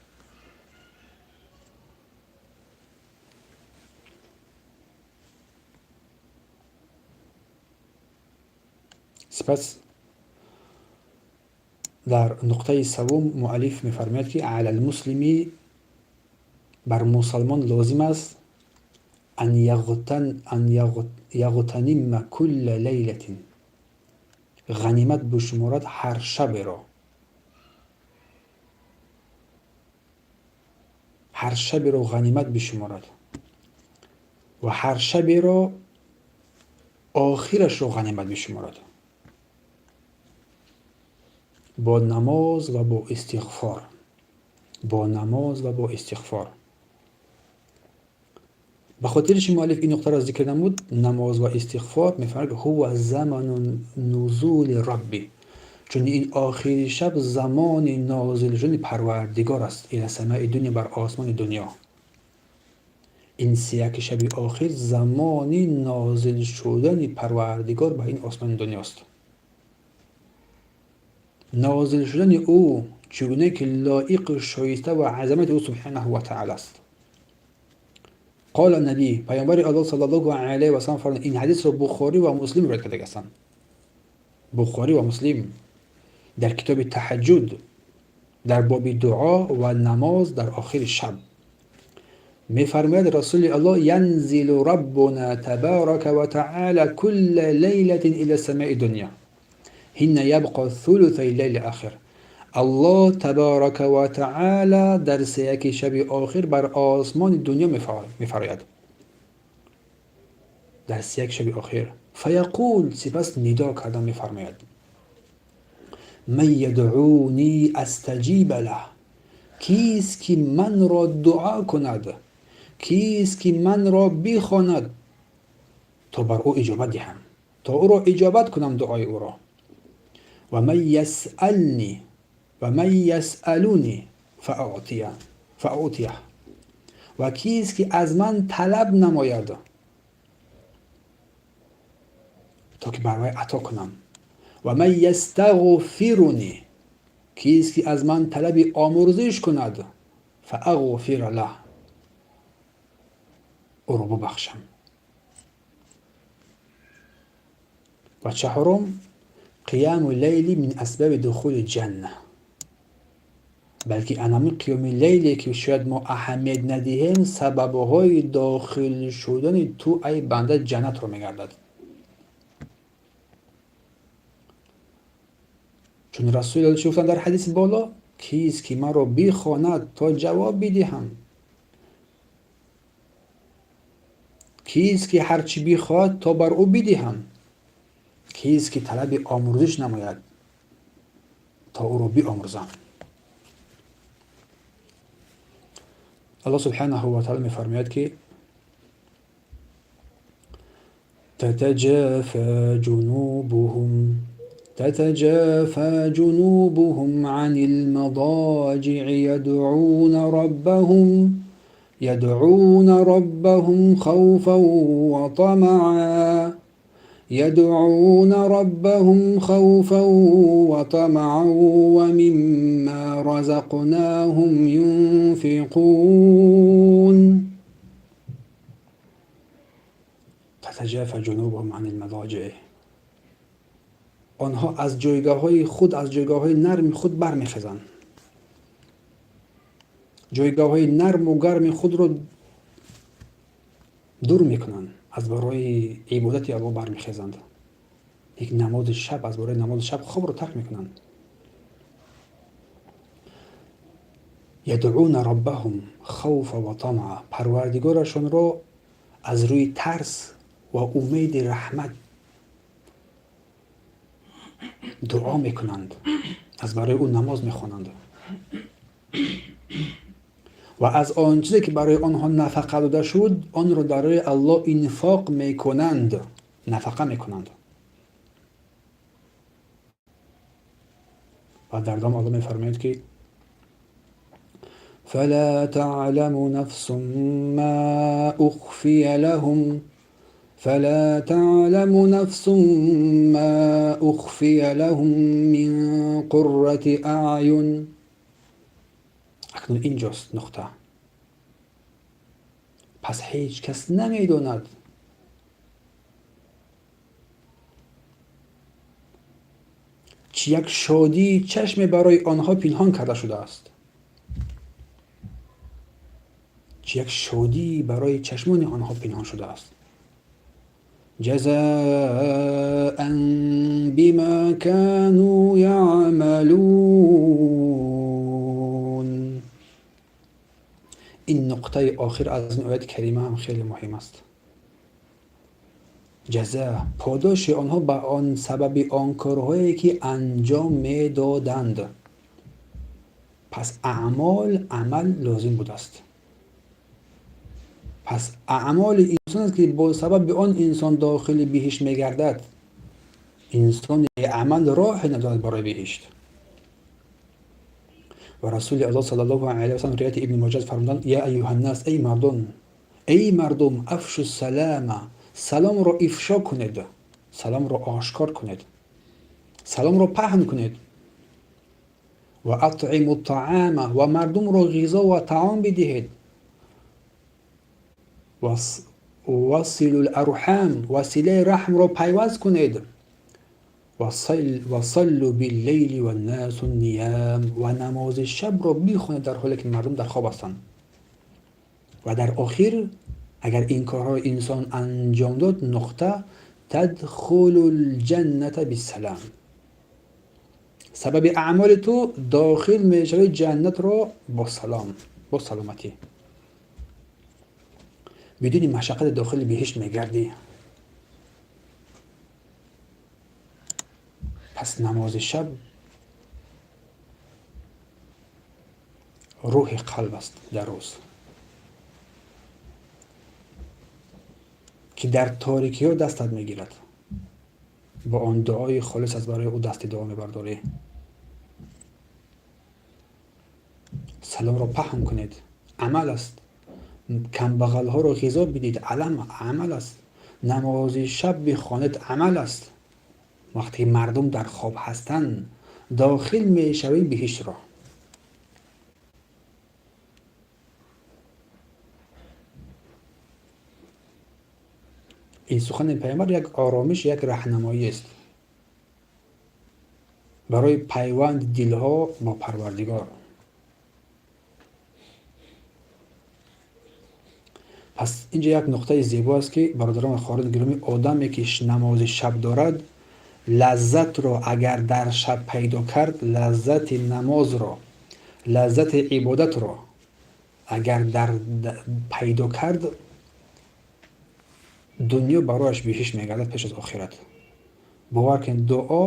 سپس در نقطه سوم مؤلف می‌فرماید که علی المسلمی، بر مسلمان لازم است ان یغتنم کل لیلة، غنیمت بشمارد هر شب را، هر شب را غنیمت بشمارد. و هر شبی را آخرش رو غنیمت بشمارد با نماز و با استغفار. با نماز و با استغفار. به خاطرش مؤلف این نقطه را ذکر نمود. نماز و استغفار میفرماید هو زمان نزول ربی، چون این آخری شب زمان نازل شدن پروردگار است این سماع دنیا، بر آسمان دنیا. این 31 شب آخر زمان نازل شدن پروردگار به این آسمان دنیاست. نازل شدن او چگونه که لایق شایسته و عظمت او سبحانه و تعالی است. قال النبی، پیامبر الله صلی الله علیه و سلم فرمود، این حدیث را بخاری و مسلم روایت کرده هستند. بخاری و مسلم در کتاب تهجد در باب دعا و نماز در آخر شب می‌فرماید رسول الله ینزل ربنا تبارک و تعالی كل لیلة الى السماء الدنیا حين یبقى ثلثی اللیل الاخر. الله تبارک و تعالی در 31 شب آخر بر آسمان دنیا می‌فراید. در 31 شب آخر فیقول، سپس ندا کردن می‌فرماید من یدعونی استجیب له، کیست که من را دعا کند، کیست که من را بخواند تا بر او اجابت دهم، تا او را اجابت کنم دعای او را. و من یسألنی و من یسألونی فاعطیه، و کیست که از من طلب نماید تا که برای عطا کنم. و من یستغفرنی، کیست که از من طلب آمرزش کند فاغفر له، او را ببخشم. و چهارم قیام اللیل من اسباب دخول جنه، بلکه انام قیام لیلی که شاید ما اهمیت ندهیم سببهای داخل شدن تو ای بنده جنت رو میگردد. چون رسول الله گفتند در حدیث بالا کیست که من را بخواند تا جواب بدهم، کیست که هرچی بخواد تا بر او بدهم، کیست که طلب آمرزش نماید تا او را بیامرزم. الله سبحانه و تعالی میفرماید که تتجافى جنوبهم عن المضاجع يدعون ربهم خوفا وطمعا ومما رزقناهم ينفقون. تتجافى جنوبهم عن المضاجع، آنها از جایگاه‌های خود، از جایگاه‌های نرم خود برمیخیزند، جایگاه‌های نرم و گرم خود را دور میکنند، از برای عبادت الله برمیخیزند. یک نماز شب، از برای نماز شب خواب را ترک میکنند. یدعون ربهم خوفا و طمعا، پروردگارشان را از روی ترس و امید رحمت دعا میکنند، از برای او نماز میخوانند. و از آن چیزی که برای آنها نفقه داده شد آن را برای الله انفاق میکنند، نفقه میکنند. و در ادامه الله میفرماید که فلا تعلم نفس ما أخفي لهم من قرة أعين. اکنون اینجاست نقطه. پس هیچ کس نمیداند چه یک شادی چشم برای آنها پنهان کرده شده است، چه یک شادی برای چشمان آنها پنهان شده است. جزاء بما كانوا يعملون. این نقطه آخر از این آیت کریمه هم خیلی مهم است. جزا پاداش آنها به آن سبب آن کارهایی که انجام میدادند. پس عمل لازم بود است. پس اعمال انسان است که با سبب آن انسان داخل بهشت میگردد. انسان عمل راه ندارد برای بهشت. و رسول الله صلی الله علیه و سلم روایت ابن ماجه فرمودند یا ایها الناس، ای مردم افشوا السلام، سلام را افشا کنید، سلام را آشکار کنید، سلام را پهن کنید. و اطعموا الطعام، و مردم را غذا و طعام بدهید. وصلوا الارحام، وسیله رحم را پیوست کنید. وصلوا باللیل و الناس نیام، و نماز شب را بخوانید در حالی که مردم در خواب هستند. و در آخر اگر این کارها انسان انجام داد، نقطه تدخل الجنة بالسلام، سبب اعمال تو داخل میشوی جنت را با سلام، با سلامتی، بدون مشقت داخل بهشت میگردی. پس نماز شب روح قلب است در روز، که در تاریکی ها دستت میگیرد. با آن دعای خالص از برای او دست دعا میبرداری. سلام را پهن کنید، عمل است. کمبغل ها را غذا بدید، عمل است. نماز شب بخوانید، عمل است. وقتی مردم در خواب هستند داخل میشوی بهشت را. این سخن پیامبر یک آرامش، یک راهنمایی است برای پیوند دلها با پروردگار. پس اینجا یک نقطه زیبا است که برادران خواهران گرامی، آدمی که نماز شب دارد، لذت را اگر در شب پیدا کرد، لذت نماز را، لذت عبادت را اگر در پیدا کرد، دنیا برایش بهشت میگردد پیش از آخرت. باور کن،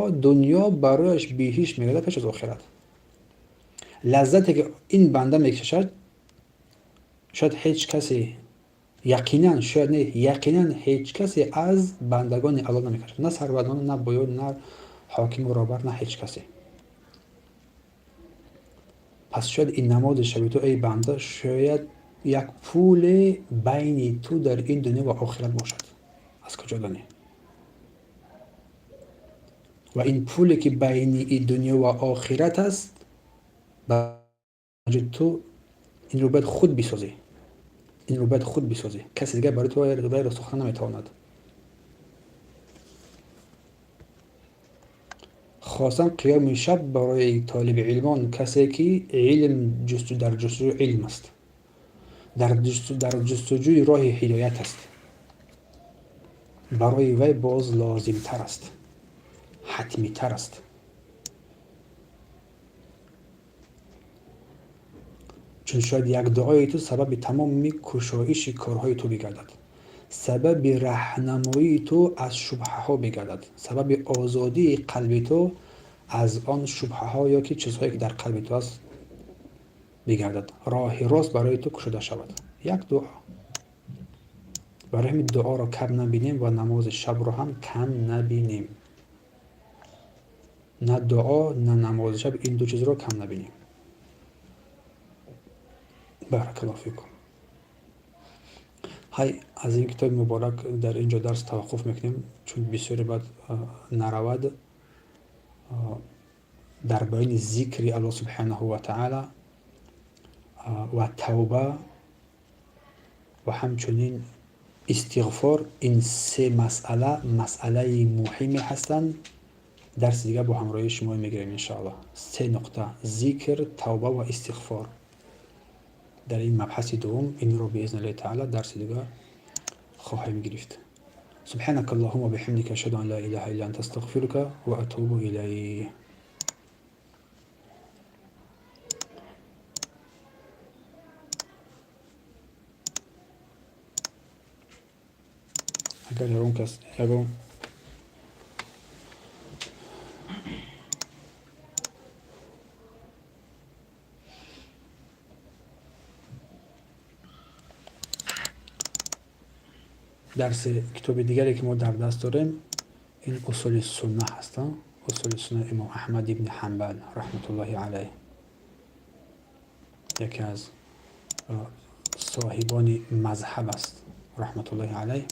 دنیا برایش بهشت میگردد پیش از آخرت. لذتی که این بنده میکشد، شاید هیچ کسی، یقینا هیچ کسی از بندگان الله نمیکشد. نه سروران، نه بایان، نه حاکم و رابر، نه هیچ کسی. پس شاید این نماز شب تو ای بنده، شاید یک پول بین تو در این دنیا و آخرت باشد. از کجا دانی؟ و این پولی که بین این دنیا و آخرت است، باید تو این رو باید خود بسازی. این رو باید خود بسازی. کسی دیگه برای تو غیر ساختن نمیتواند. خاصا قیام شب برای طالب علمان، کسی که علم در جستجوی علم است، در جستجوی راه هدایت است، برای وی باز لازم تر است، حتمی تر است. چون شاید یک دعای تو سبب تمام کشایش کارهای تو بگردد، سبب راهنمایی تو از شبهه ها بگردد، سبب آزادی قلب تو از آن شبهه ها یا که چیزهایی که در قلب تو است بگردد، راه راست برای تو کشوده شود. یک دعا. برای همین دعا را کم نبینیم و نماز شب را هم کم نبینیم. نه دعا نه نماز شب، این دو چیز را کم نبینیم. بارک الله فیکم. های، از این کتاب مبارک در اینجا درس توقف میکنیم، چون بسیاری بعد نرود در بیان ذکر الله سبحانه و تعالی و توبه و همچنین استغفار. این سه مسئله مهمی هستند. درس دیگه با همراهی شما میگیریم انشاءالله. 3 نقطه: ذکر، توبه و استغفار. در این مبحث دوم این رو باذن الله تعالی درس دیگه خواهیم گرفت. سبحانك اللهم وبحمدك اشهد ان لا اله الا انت استغفرك واتوب اليك. اگر اون کس یکم درس کتاب دیگری که ما در دست داریم این اصول سنه هست. اصول سنه امام احمد ابن حنبل رحمت الله علیه، یکی از صاحبان مذهب است رحمت الله علیه.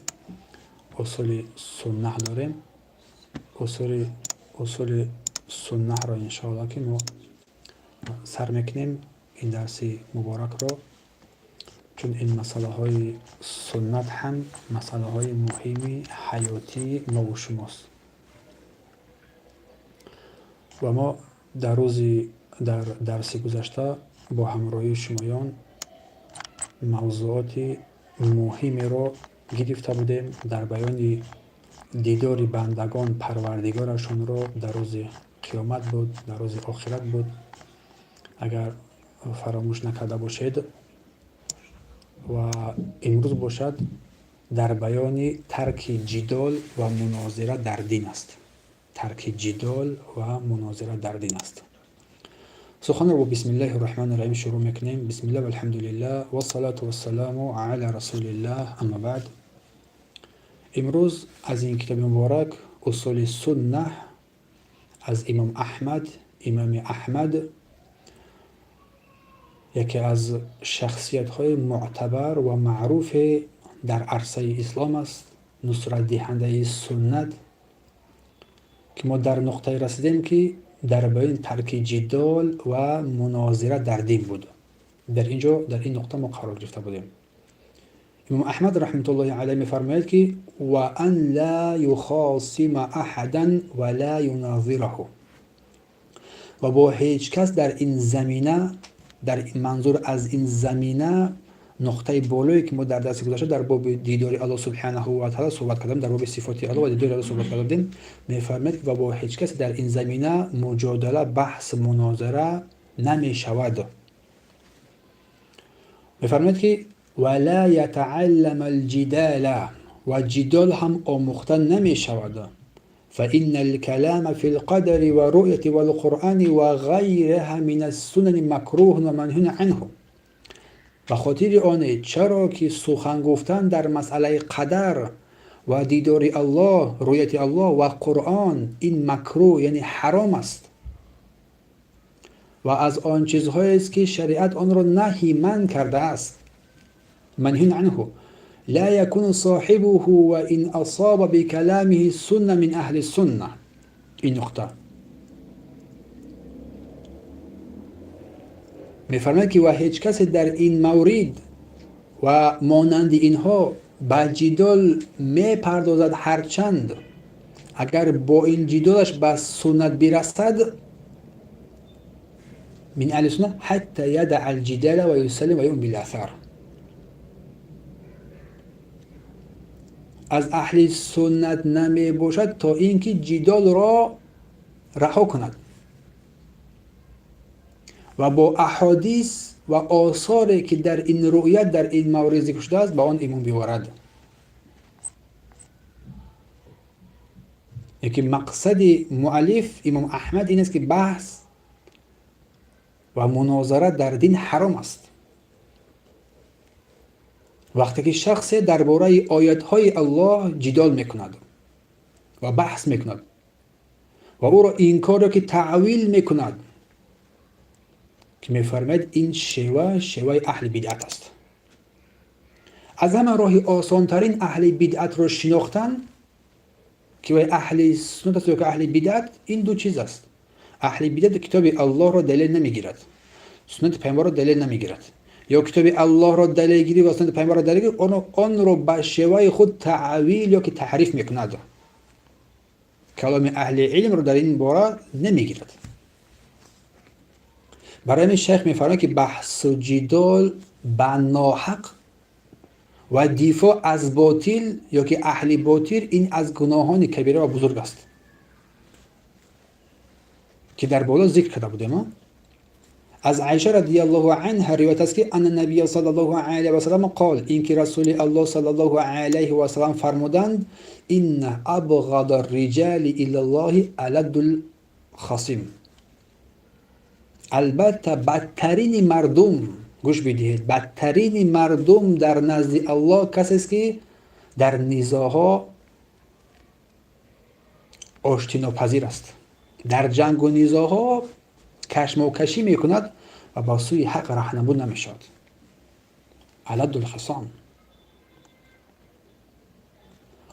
اصول سنه داریم. اصول سنه را انشاءالله که ما سر میکنیم این درس مبارک را، چون این مسئله های سنت هم مسئله های مهمی حیاتی ما و شماست و ما در درس گذشته با همراهی شمایان موضوعات مهمی را گرفته بودیم در بیان دیدار بندگان پروردگارشان را در روز قیامت بود، در روز آخرت بود. اگر فراموش نکرده باشید و امروز باشد در بیان ترک جدال و مناظره در دین است. ترک جدال و مناظره در دین است. سخن رو با بسم الله الرحمن الرحیم شروع میکنیم. بسم الله والحمد لله و الصلاة والسلام علی رسول الله، اما بعد. امروز از این کتاب مبارک اصول سنه از امام احمد، یکی از شخصیت های معتبر و معروف در عرصه اسلام است، نصرت دهنده سنت، که ما در نقطه رسیدیم که در بیان ترک جدال و مناظره در دین بود. در این نقطه ما قرار گرفته بودیم. امام احمد رحمت الله علیه می‌فرماید که و ان لا یخاصم احدا ولا یناظره، و با هیچ کس در این زمینه، در این منظور از این زمینه نقطه بالایی که ما در درس گذشته در باب دیدار الله سبحانه و تعالی صحبت کردیم، در باب صفات الله و دیدار الله صحبت کردیم، می‌فرماید و با هیچ کس در این زمینه مجادله، بحث، مناظره نمی شود. می‌فرماید که ولا يتعلم الجدال، و جدال هم آموخته نمی شود. فإن الكلام في القدر والرؤية والقرآن وغيرها من السنن مكروه ومنهي عنه. و خاطر آن چرا که سخن گفتن در مسئله قدر و دیدار الله، رؤیت الله و قرآن این مکروه یعنی حرام است و از آن چیزهایی است که شریعت آن را نهی من کرده است. منهی عنه لا يكون صاحبه وإن أصاب بكلامه سنة من أهل السنة. این نقطه می‌فرماید که و هیچ کسی در این مورد و مانند اینها به جدال می‌پردازد، هرچند اگر با این جدالش به سنت برسد، من اهل السنة حتى يدع الجدال ويسلم ويؤمن بالآثار. از اهل سنت نمی باشد تا اینکه جدال را رها کند و با احادیث و آثاری که در این رؤیت در این مورد ذکر شده است به آن ایمان بیاورد. یکی مقصد مؤلف امام احمد این است که بحث و مناظره در دین حرام است. وقتی که شخص درباره آیات‌های الله جدال میکند و بحث میکند و او را انکار را که تعویل میکند، که میفرماید این شیوه اهل بدعت است. از همه راه آسانترین اهل بدعت را شناختن که اهل سنت است و اهل بدعت، این دو چیز است. اهل بدعت کتاب الله را دلیل نمیگیرد، سنت پیامبر را دلیل نمیگیرد، یا کتاب الله را دلیل گیری و سنت پیامبر را دلیل گیری، آن را به شیوه خود تعویل یا که تحریف میکند. کلام اهل علم را در این باره نمیگیرد. برای این شیخ میفرماید که بحث و جدال به ناحق و دفاع از باطل یا که اهل باطل، این از گناهان کبیره و بزرگ است که در بالا ذکر کرده بودیم. از عایشه رضی الله عنها روایت است که ان النبی صلی الله علیه و سلم قال، این که رسول الله صلی الله علیه و سلم فرمودند ان ابغض الرجال الی الله الد الخصیم. البته بدترین مردم، گوش بدهید، بدترین مردم در نزد الله کسی است که در نزاعها آشتی ناپذیر است، در جنگ و نزاعها کشمکشی میکند و با سوی حق راهنمود نمیشد. الد الخصام،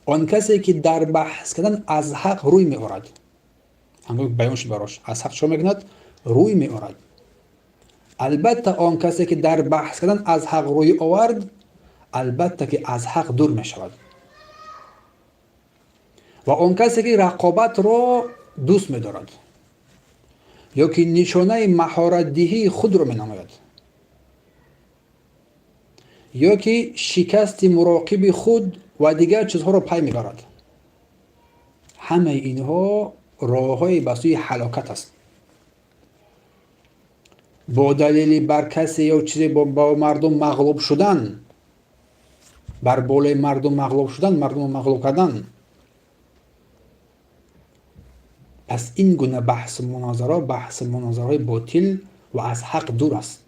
آن کسی که در بحث کردن از حق روی میآورد. همون بیان شد براش، از حق چه میکند؟ روی میآورد. البته آن کسی که در بحث کردن از حق روی آورد، البته که از حق دور میشود. و آن کسی که رقابت را دوست می‌دارد یا که نشانه مهارت دهی خود را می‌نماید یا که شکست مراقب خود و دیگر چیزها را پی می‌برد، همه اینها راه‌های به سوی هلاکت است. با دلیل بر کسی یا چیزی با مردم مغلوب شدن، بر بالای مردم مغلوب شدن، مردم مغلوب کردن. پس این گونه بحث مناظره باطل و از حق دور است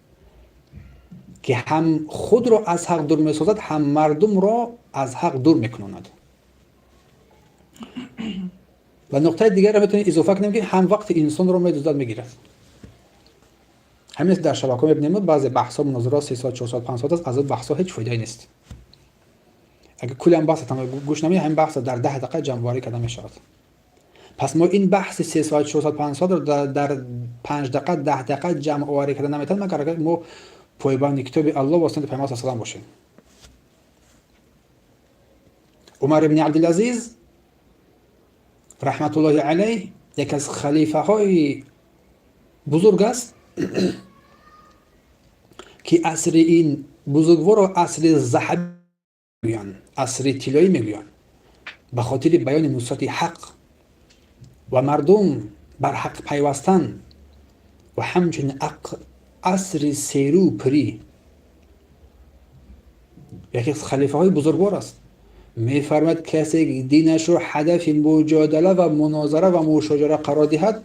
که هم خود را از حق دور می‌سازد، هم مردم را از حق دور می‌کناند. و نکته دیگر را میتونید اضافه کنیم که هم وقت انسان را می‌دزدد می‌گیرد. همین در شبکه‌ها می‌بینیم بعضی بحث‌ها مناظرات 3 ساعت 4 ساعت 5 ساعت است، از این بحث‌ها هیچ فایده‌ای نیست. اگه کلی هم بحث تمام گوش نمیدید، همین بحث در 10 دقیقه جمع‌آوری کرده می‌شود. پس ما این بحث 3 ساعت 4 ساعت 5 ساعت رو در 5 دقیقه 10 دقیقه جمع آوری کردن نمیتونیم، مگر اگر ما پایبند کتاب الله و سنت پیامبر صلی الله علیه و باشیم. عمر ابن عبدالعزیز رحمت الله علیه یک از خلیفه های بزرگ است که عصر این بزرگوار رو عصر ذهبی میگویند، عصر طلایی میگویند، به خاطر بیان نصرت حق و مردم بر حق پیوستن و همچنین عصر سیرو پری. یکی از خلیفه های بزرگوار است. میفرماید کسی دینش رو هدف مجادله و مناظره و مشاجره قرار دهد،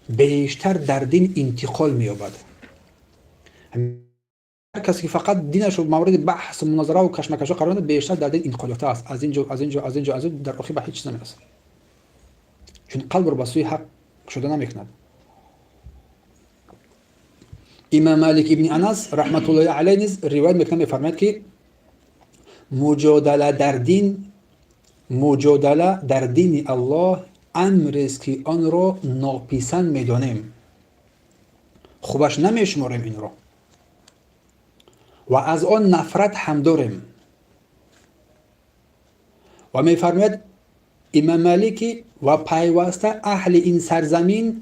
بیشتر در دین انتقال می‌یابد. هر کسی که فقط دینش رو مورد بحث مناظره و کشمکش قرار دهد، بیشتر در دین انتقال یافته است. از اینجا در آخر به هیچ چیز نمیرسد، چون قلب رو به سوی حق شده نمیکند. امام مالک ابن انس رحمت الله علیه نیز روایت میکنه، میفرماید که مجادله در دین الله امری است که آن را ناپسند میدانیم، خوبش نمیشماریم این را و از آن نفرت هم داریم. و میفرماید امام مالک و پیوسته اهل این سرزمین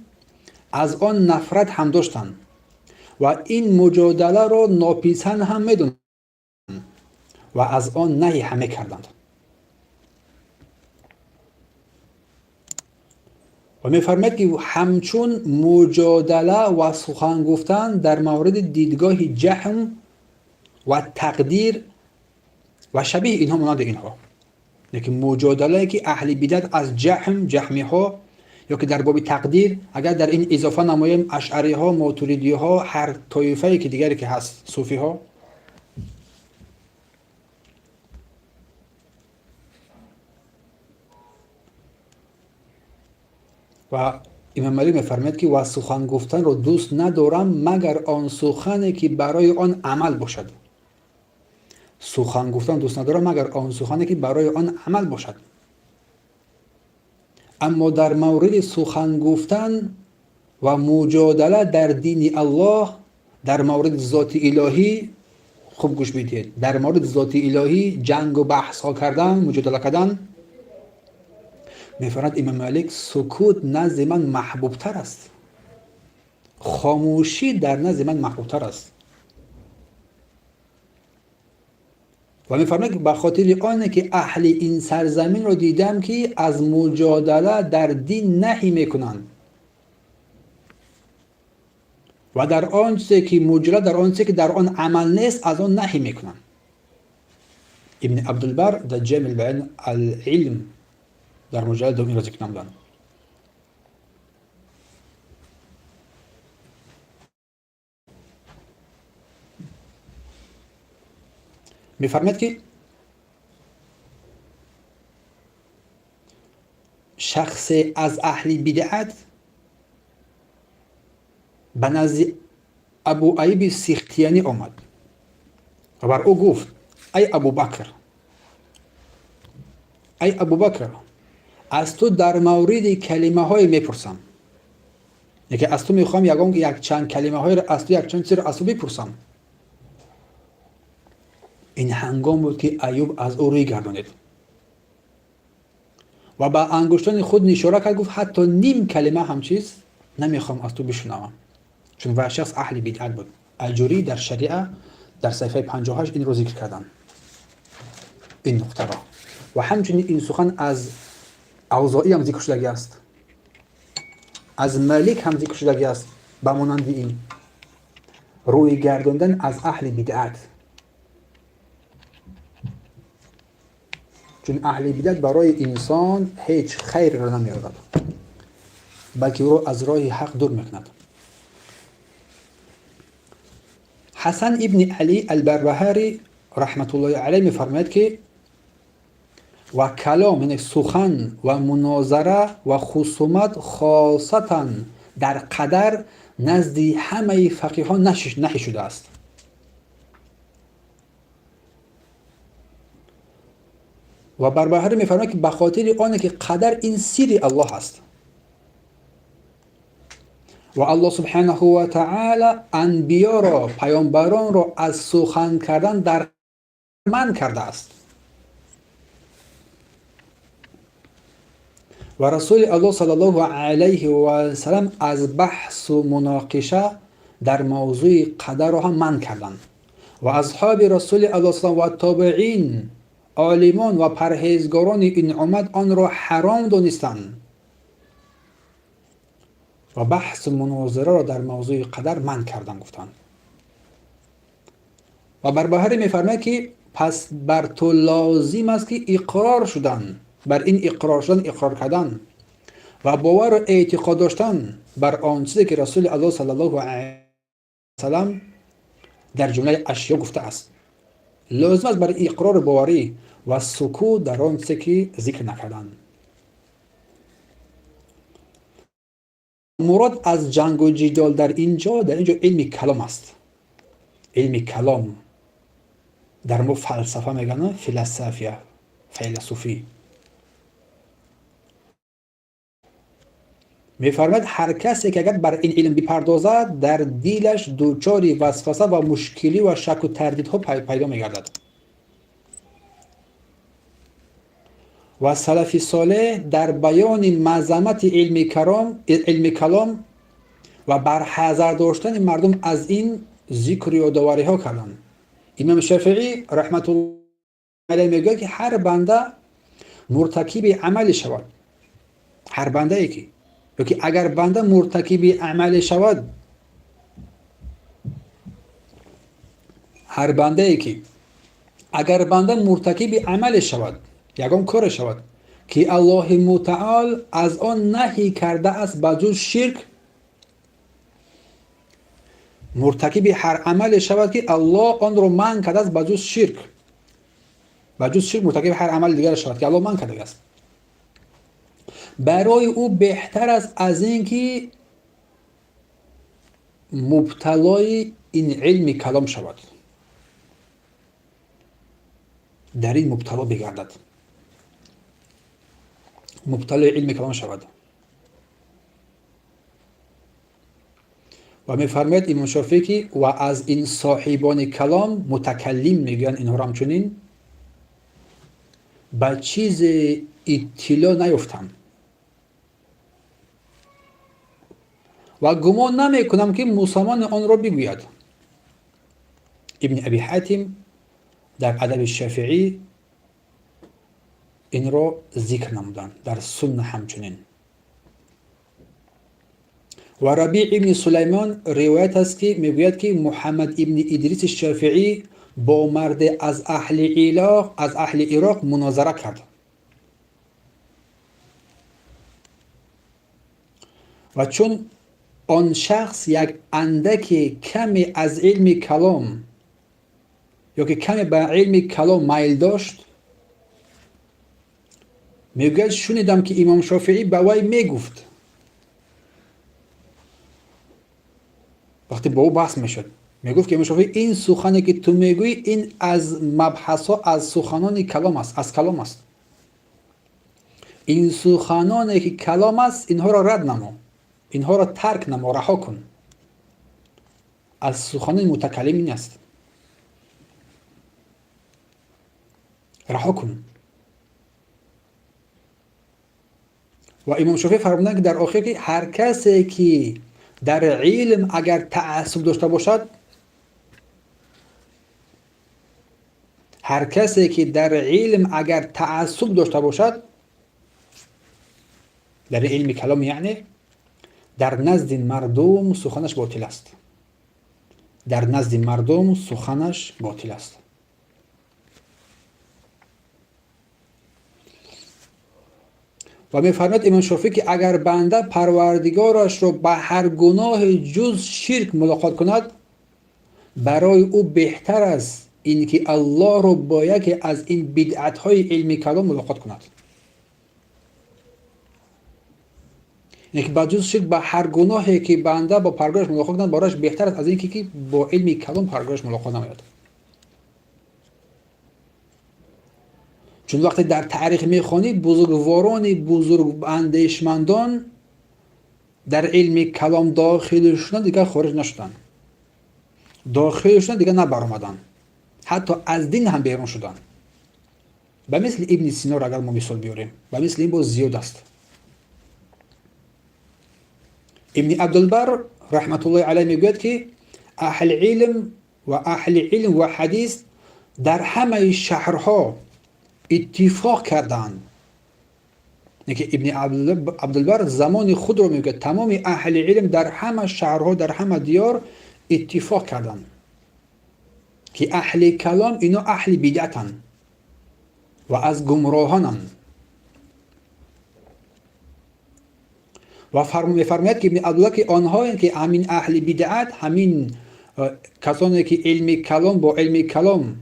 از آن نفرت هم داشتند و این مجادله را ناپسند هم میدونند و از آن نهی هم میکردند. و میفرماید که همچون مجادله و سخن گفتن در مورد دیدگاه جهم و تقدیر و شبیه اینها مانند اینها، یکی مجادله که اهل بدعت از جهمی ها، یا که در باب تقدیر اگر در این اضافه نماییم اشعری ها، ماتوریدی ها، هر طایفه که دیگری که هست، صوفی ها. و امام مالک میفرماید که و سخن گفتن رو دوست ندارم مگر آن سخنی که برای آن عمل باشد. سخن گفتن دوست ندارم مگر آن سخنی که برای آن عمل باشد. اما در مورد سخن گفتن و مجادله در دین الله، در مورد ذات الهی، خوب گوش بدید، در مورد ذات الهی جنگ و بحث ها کردن، مجادله کردن، میفرماید امام مالک سکوت نزد من محبوب تر است، خاموشی در نزد من محبوب تر است. و میفرماید به خاطر آنه که اهل این سرزمین رو دیدم که از مجادله در دین نهی میکنند و در آن چیزی که موجود در آن چیزی که در آن عمل نیست از آن نهی میکنن. ابن عبدالبر در جامع البیان العلم در مجلد دوم را ذکر نمودند. میفرماید که شخص از اهل بدعت به نزد ابو ایوب سختیانی آمد و بر او گفت ای ابوبکر از تو در مورد کلمه های میپرسم، یکی از تو میخوام یک چند کلمه های را از تو یک چند چیز را از تو بپرسم. این هنگام بود که ایوب از او روی گردانید و با انگشتان خود اشاره کرد، گفت حتی نیم کلمه هم چیز نمیخوام از تو بشنوم، چون و شخص اهل بدعت بود. اجوری در شریعه در صفحه 58 این رو ذکر کردن، این نقطه را. و همچنین این سخن از اوزاعی هم ذکر شده است، از مالک هم ذکر شده است، به مانند این روی گرداندن از اهل بدعت، چون اهل بدعت برای انسان هیچ خیر را نمی‌آورد، بلکه او را از راه حق دور می‌کند. حسن ابن علی البربهاری رحمت الله علیه می‌فرماید که و کلام یعنی سخن و مناظره و خصومت خاصتا در قدر نزد همه فقیهان نهی شده است. و بربهاری می‌فرماید که به خاطر آنه که قدر این سیر الله است و الله سبحانه و تعالی انبیا را، پیامبران را از سخن کردن در من کرده است و رسول الله صلی الله علیه و سلم از بحث و مناقشه در موضوع قدر را هم من کردند و اصحاب رسول الله صلی الله علیه و تابعین، عالمان و پرهیزگاران این امت آن را حرام دانستند و بحث مناظره را در موضوع قدر من کردن گفتند. و بربهاری می‌فرماید که پس بر تو لازم است که اقرار شدن، بر این اقرار شدن، اقرار کردن و باور و اعتقاد داشتن بر آن چیزی که رسول الله صلی الله علیه و سلم در جمله اشیاء گفته است. لازم است برای اقرار باوری و سکوت در آن چیزی که ذکر نکردن. مراد از جنگ و جدال در اینجا علم کلام است. علم کلام در مو فلسفه میگن، فیلسوفی. میفرماید هر کسی که اگر بر این علم بپردازد در دلش دوچار وسوسه و مشکلی و شک و تردیدها پیدا میگردد. و سلف صالح در بیان معظمت علم کلام و برحذر داشتن مردم از این ذکر و یادآوری ها کردند. امام شافعی رحمت الله علیه میگه که هر بنده مرتکب عمل شود، هر بنده ای که اگر بنده مرتکب عمل شود، هر بنده ای که اگر بنده مرتکب عمل شود، یگان کار شود که الله متعال از آن نهی کرده است بجز شرک، مرتکب هر عمل شود که الله آن را منع کرده است بجز شرک، مرتکب هر عمل دیگر شود که الله منع کرده است، برای او بهتر است از اینکه مبتلای این علم کلام شود، در این مبتلا بگردد، مبتلای علم کلام شود. و میفرماید امام شافعی که و از این صاحبان کلام متکلم میگن اینها را همچنین به چیز اطلاع نیفتم و گمان نمی کنم که مسلمان آن را بگوید. ابن ابی حاتم در ادب شافعی این را ذکر نمودند، در سنن همچنین. و ربیع ابن سلیمان روایت است که میگوید که محمد ابن ادریس شافعی با مرد از اهل عراق مناظره کرد و چون آن شخص یک اندک کمی از علم کلام یا که کمی به علم کلام میل داشت، میگوید شنیدم که امام شافعی به وی میگفت، وقتی با او بحث میشد میگفت که امام شافعی این سخنی که تو میگویی این از مبحثا از سخنان کلام است، از کلام است. این سخنانی که کلام است اینها را رد نما، اینها را ترک نما، رها کن. از سخنان متکلمین است، رها کن. و امام شافعی فرمودند که در آخر که هر کسی که در علم اگر تعصب داشته باشد، هر کسی که در علم اگر تعصب داشته باشد، در علم کلام یعنی، در نزد مردم سخنش باطل است. در نزد مردم سخنش باطل است. و می‌فرماید امام شافعی که اگر بنده پروردگارش را به هر گناه جز شرک ملاقات کند، برای او بهتر است این که الله را با یکی از این بدعت‌های علمی کلام ملاقات کند. یعنی که با جز شرک به هر گناهی که بنده با پروردگارش ملاقات کند برایش بهتر است از این که با علمی کلام پروردگارش ملاقات نماید. چون وقتی در تاریخ میخوانی بزرگواران بزرگ اندیشمندان در علم کلام داخل شدن دیگر خارج نشدن، داخل شدن دیگر نبرآمدن، حتی از دین هم بیرون شدن. به مثل ابن سینا را اگر ما مثال بیاریم، به مثل این باز زیاد است. ابن عبدالبر رحمت الله علیه میگوید که اهل علم و حدیث در همه شهرها اتفاق کردند. که ابن عبدالبر زمان خود رو میگه تمام اهل علم در همه شهرها در همه دیار اتفاق کردند که اهل کلام اینا اهل بدعتن و از گمراهانن. و فرماید که ابن عبدالله که آنها که همین اهل بدعت، همین کسانی که علم کلام با علم کلام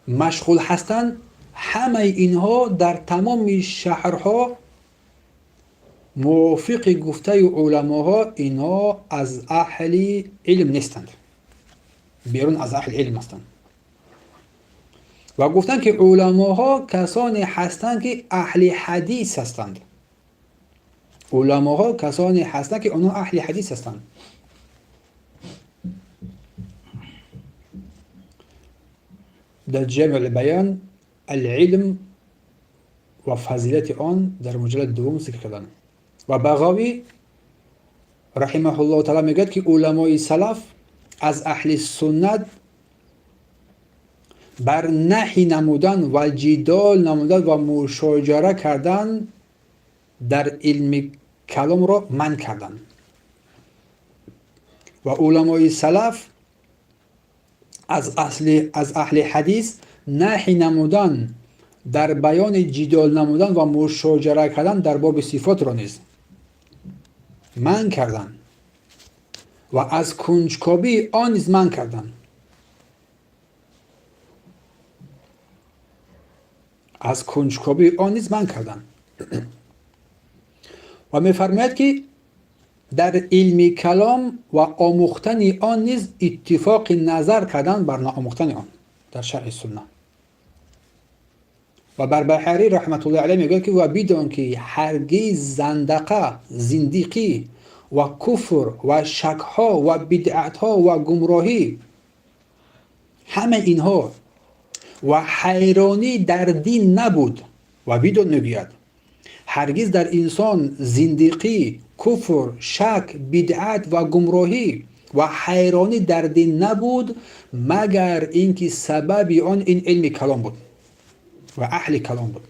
مشغول هستند، همه اینها در تمام شهرها موافق گفته علماها اینها از اهل علم نیستند، بیرون از اهل علم هستند. و گفتند که علماها کسانی هستند که اهل حدیث هستند. علماها کسانی هستند که آنها اهل حدیث هستند. در جامع البیان العلم و فضیلت آن در مجلد دوم ذکر کردن. و بغوی رحمه الله تعالی میگوید که علمای سلف از اهل سنت بر نهی نمودن و جدال نمودن و مشاجره کردن در علم کلام را منع کردن. و علمای سلف از اهل حدیث نهی نمودن در بیان جدال نمودن و مشاجره کردن در باب صفات را نیز منع کردن و از کنجکاوی آن نیز منع کردن. از کنجکاوی آن نیز منع کردن. و می‌فرماید که در علم کلام و آموختن آن نیز اتفاق نظر کردن بر ناآموختن آن در شرح سنت. و بربحری رحمت الله علیه میگه که و بدان که هرگز زندقه، زندیقی و کفر و شکها و بدعتها و گمراهی، همه اینها و حیرانی در دین نبود. و بدان میگوید هرگز در انسان زندیقی، کفر، شک، بدعت و گمراهی و حیرانی در دین نبود مگر اینکه سبب آن این علم کلام بود و اهل کلام بود.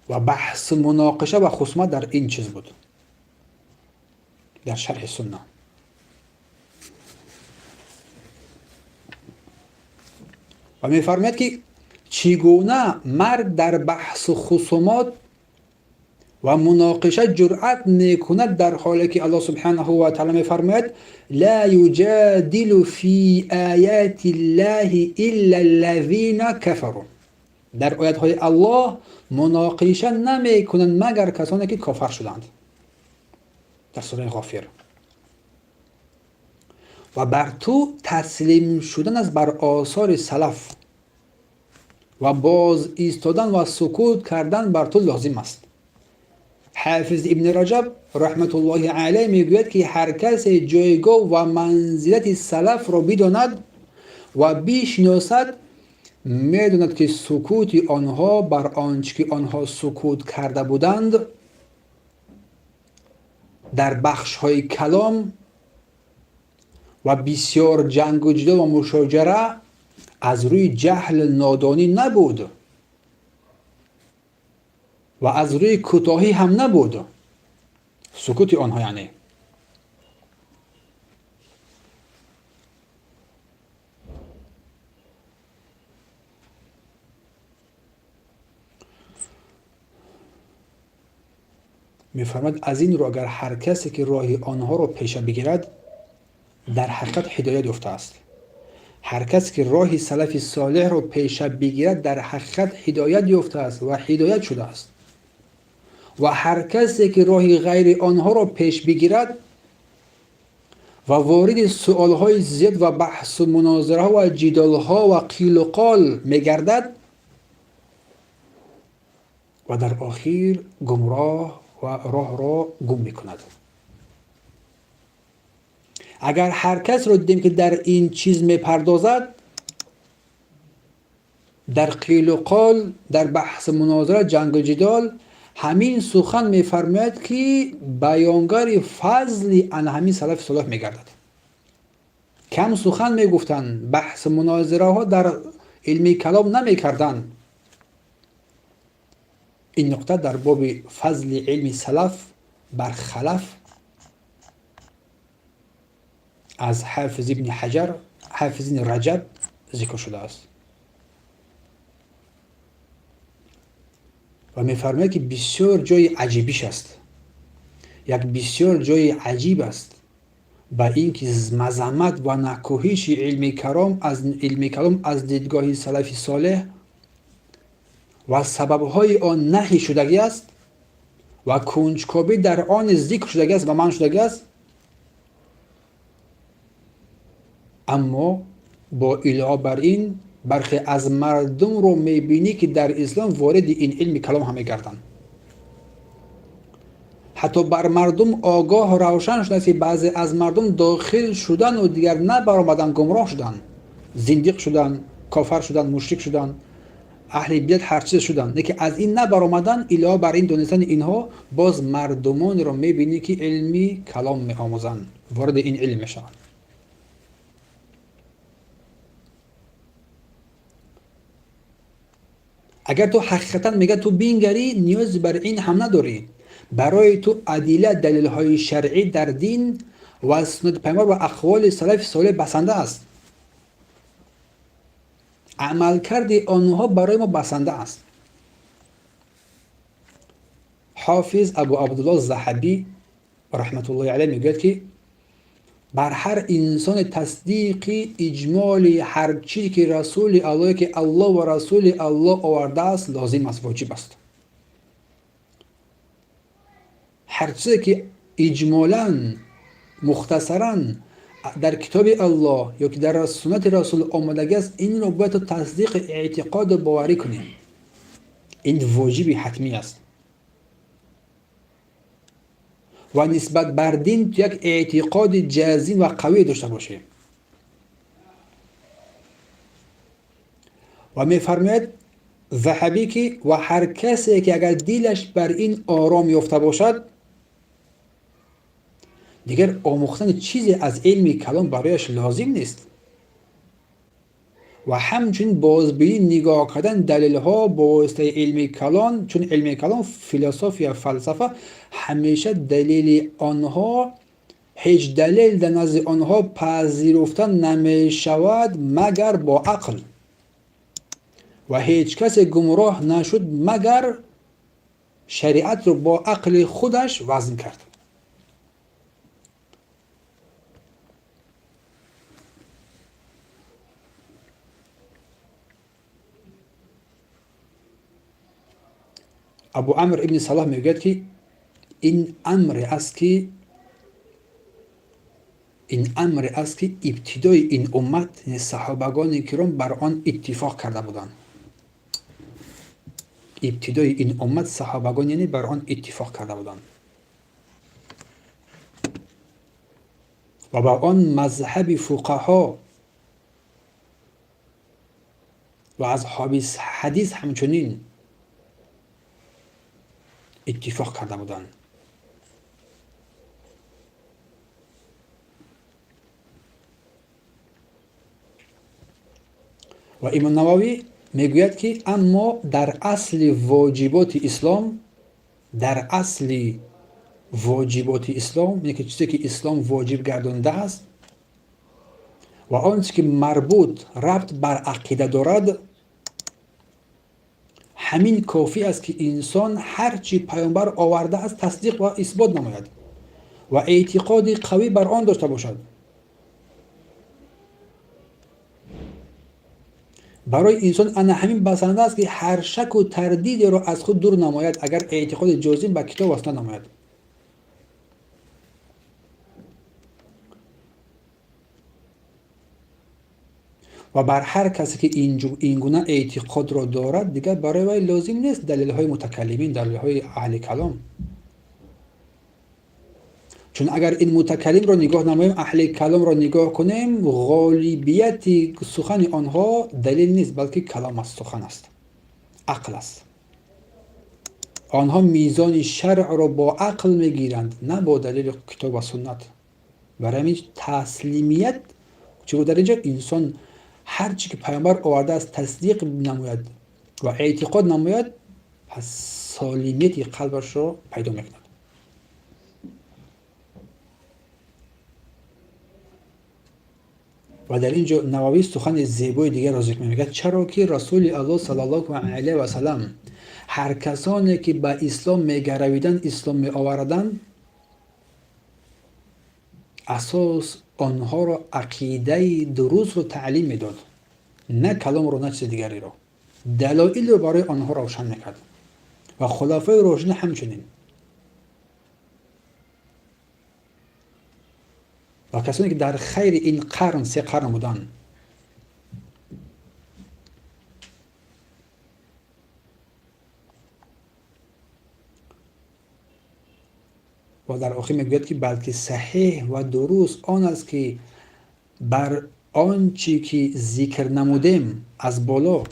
و بحث مناقشه و خصومت در این چیز بود، در شرح سنه. و میفرماید که چگونه مرد در بحث و خصومات و مناقشه جرأت میکند، در حالی که الله سبحانه و تعالی میفرماید لا یجادل فی آیات الله الا الذین کفروا. در آیات های الله مناقشه نمیکنند مگر کسانی که کافر شدند. در سوره غافر. و بر تو تسلیم شدن از بر آثار سلف و باز ایستادن و سکوت کردن بر تو لازم است. حافظ ابن رجب رحمت الله علیه میگوید که هر کس جایگاه و منزلت سلف را بداند و بشناسد، میداند که سکوت آنها بر آنچه که آنها سکوت کرده بودند در بخش های کلام و بسیار جنگ و جدال و مشاجره از روی جهل نادانی نبود و از روی کوتاهی هم نبود. سکوت آنها یعنی میفرماید از این رو اگر هر کسی که راه آنها رو پیش بگیرد در حقیقت هدایت یافته است. هر کسی که راه سلف صالح رو پیش بگیرد در حقیقت هدایت یافته است و هدایت شده است. و هر کسی که راه غیر آنها رو پیش بگیرد و وارد سؤالهای زیاد و بحث و مناظره و جدالها و قیل و قال میگردد و در آخر گمراه و راه را گم میکند. اگر هر کس رو دیدیم که در این چیز میپردازد، در قیل و قال، در بحث مناظره، جنگ و جدال، همین سخن میفرماید که بیانگر فضلی ان همین سلف صالح میگردد. کم سخن میگفتن، بحث مناظره ها در علم کلام نمیکردن. این نقطه در باب فضل علم سلف بر خلف از حافظ ابن حجر، حافظ ابن رجب ذکر شده است و میفرماید که بسیار جای عجیبیش است، یک بسیار جای عجیب است با اینکه مذمت و نکوهش علم کلام از دیدگاه سلف صالح و سببهای آن نهی شدگی است و کنجکاوی در آن ذکر شدگی است و من شدگی است، اما با علاوه بر این برخی از مردم رو میبینی که در اسلام وارد این علم کلام هم میگردن. حتی بر مردم آگاه روشن شده است که بعضی از مردم داخل شدن و دیگر نبرآمدن، گمراه شدن، زندیق شدن، کافر شدن، مشرک شدن، اهل بدعت هر چیز شدن، لیکن از این نبرآمدن. علاوه بر این دونستن اینها باز مردمان رو میبینی که علمی کلام میآموزن، وارد این علم میشن. اگر تو حقیقتا میگه تو بینگری، نیاز بر این هم نداری. برای تو ادله، دلیل های شرعی در دین و سنت پیامبر و اقوال سلف صالح بسنده است. عمل کرده آنها برای ما بسنده است. حافظ ابو عبدالله ذهبی رحمت الله علیه میگوید که بر هر انسان تصدیق اجمال هر چیزی که رسول الله که الله و رسول الله آورده است لازم است، واجب است. هر چیزی که اجمالاً مختصراً در کتاب الله یا که در سنت رسول آمدگی است، این رو باید تصدیق اعتقاد و باوری کنیم. این واجبی حتمی است و نسبت بر دین تو یک اعتقاد جازم و قوی داشته باشه. و میفرماید ذهبی که و هر کسی که اگر دلش بر این آرام یافته باشد، دیگر آموختن چیزی از علم کلام برایش لازم نیست و همچنین بازبینی نگاه کردن دلیل ها با واسطه علم کلام، چون علم کلام فیلسوفی و فلسفه همیشه دلیل آنها هیچ دلیل در نزد آنها پذیرفته نمی شود مگر با عقل و هیچ کس گمراه نشد مگر شریعت رو با عقل خودش وزن کرد. ابو عمرو ابن صلاح میگوید که این امر است که ابتدای این امت صحابگان کرام بر آن اتفاق کرده بودند. ابتدای این امت صحابگان یعنی بر آن اتفاق کرده بودند و بر آن مذهب فقها و اصحاب حدیث همچنین اتفاق کرده بودند. و امام نووی میگوید که اما در اصل واجبات اسلام، یعنی که چیزی که اسلام واجب گردانده است و آنچه که مربوط ربط بر عقیده دارد، همین کافی است که انسان هرچی پیامبر آورده است تصدیق و اثبات نماید و اعتقاد قوی بر آن داشته باشد. برای انسان انا همین بسنده است که هر شک و تردیدی را از خود دور نماید اگر اعتقاد جازم به کتاب و سنت نماید. و بر هر کسی که این گونه اعتقاد را دارد دیگر برای وی لازم نیست دلیل های متکلمین، دلیل های اهل کلام، چون اگر این متکلم را نگاه نماییم، اهل کلام را نگاه کنیم، غالبیت سخن آنها دلیل نیست بلکه کلام است، سخن است، عقل است. آنها میزان شرع را با عقل میگیرند نه با دلیل کتاب و سنت. برای همین تسلیمیت، چون در اینجا انسان هر چی که پیامبر آورده است تصدیق نماید و اعتقاد نماید، پس سالمیت قلبش را پیدا میکند. و در اینجا نووی سخن زیبای دیگر را ذکر می‌کند، چرا که رسول الله صلی الله علیه و سلم هر کسانی که به اسلام می‌گرویدند، اسلام می‌آوردند، اساس آنها را عقیده درست رو تعلیم میداد، نه کلام رو، نه چیز دیگری رو. دلایل رو برای آنها روشن میکرد و خلفای راشدین همچنین. و کسانی که در خیر این قرن، 3 قرن بودن، و در آخر میگوید که بلکه صحیح و درست آن است که بر آنچه که ذکر نمودیم از بالا،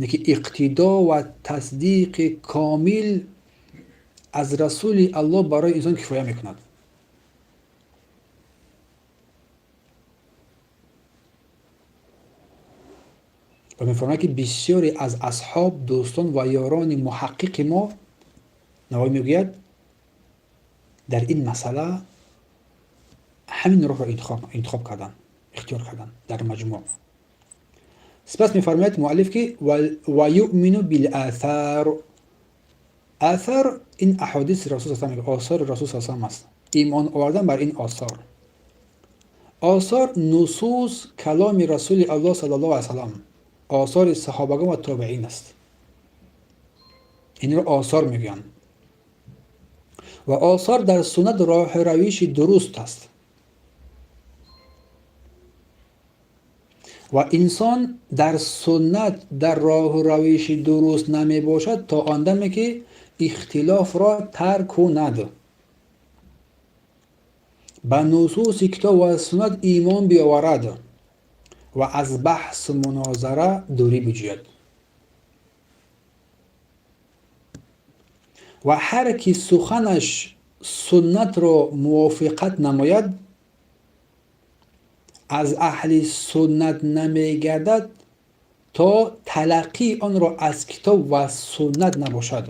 که اقتدا و تصدیق کامل از رسول الله برای انسان کفایه میکند. و میفرماید که بسیاری از اصحاب، دوستان و یاران محقق ما، نووی میگوید، در این مسئله همین راه را انتخاب کردن، اختیار کردن در مجموع. سپس میفرماید مؤلف که و یؤمن بالآثار. آثار این احادیث رسول صلی الله علیه و آثار رسول صلی الله علیه و است. ایمان آوردن بر این آثار. آثار نصوص کلام رسول الله صلی الله علیه و سلم، آثار صحابگان و تابعین است. این را آثار میگن. و آثار در سنت راه رویش درست است. و انسان در سنت در راه رویش درست نمی باشد تا آندمی که اختلاف را ترک کند، به نصوص کتاب و سنت ایمان بیاورد و از بحث مناظره دوری بجوید. و هر کی سخنش سنت را موافقت نماید، از اهل سنت نمی گردد تا تلقی آن را از کتاب و سنت نباشد.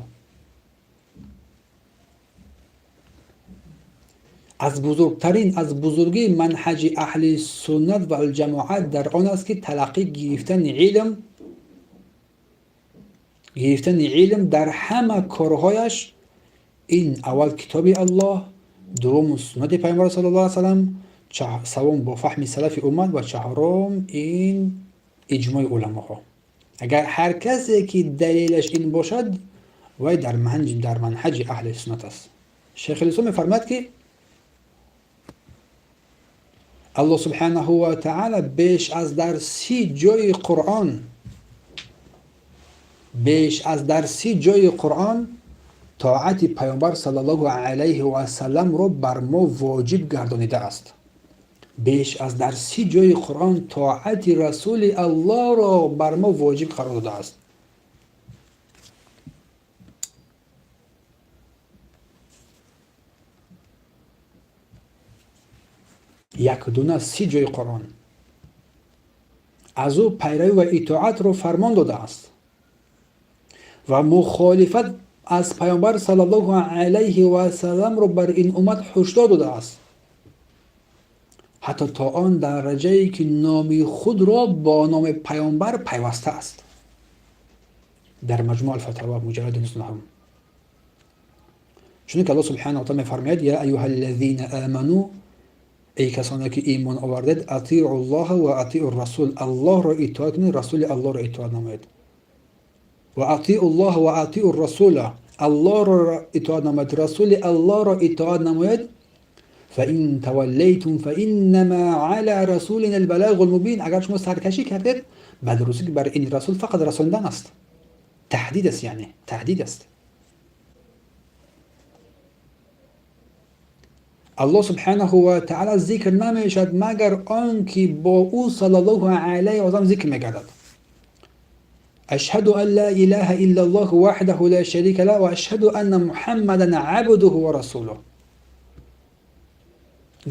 از بزرگی منهج اهل سنت و الجماعت در آن است که تلقی گرفتن علم در همه کارهایش، این اول کتاب الله، دوم سنت پیامبر صلی الله علیه و سلم، سوم با فهم سلف امت و چهارم این اجماع علماء. اگر هر کسی که دلیلش این باشد وای در منهج اهل سنت است. شیخ الاسلام می‌فرماید که الله سبحانه و تعالی بیش از در 30 جای قرآن طاعت پیامبر صلی الله علیه و سلم را بر ما واجب گردانیده است. بیش از در 30 جای قرآن طاعت رسول الله را بر ما واجب قرار داده است. یک دونه 30 جای قرآن از او پیروی و اطاعت را فرمان داده است و مخالفت از پیامبر صلی الله علیه و سلم را بر این امت هشدار داده است، حتی تا آن درجه‌ای که نام خود را با نام پیامبر پیوسته است. در مجموع الفتاوا مجلد 19. چون که الله سبحانه و تعالی می‌فرماید یا ایها الذین آمنو، ای کسانی که ایمان آوردید، اطیعوا الله و اطیعوا الرسول، الله را اطاعت کنید، رسول الله را اطاعت نمایید. و اطیعوا الله و اطیعوا الرسول، الله را اطاعت نمایید، رسول الله را اطاعت نمایید. فإن تولیتم فإنما علی رسولنا البلاغ المبین، اگر شما سرکشی کردید، بعد رسول بر این رسول فقط رساندن است. تهدید است، یعنی تهدید است. الله سبحانه و تعالی ذکر نمیشد مگر آنکه با او صلی الله علیه و سلم ذکر میگردد. اشهد ان لا اله الا الله وحده لا شریک له و اشهد ان محمدا عبده و رسوله.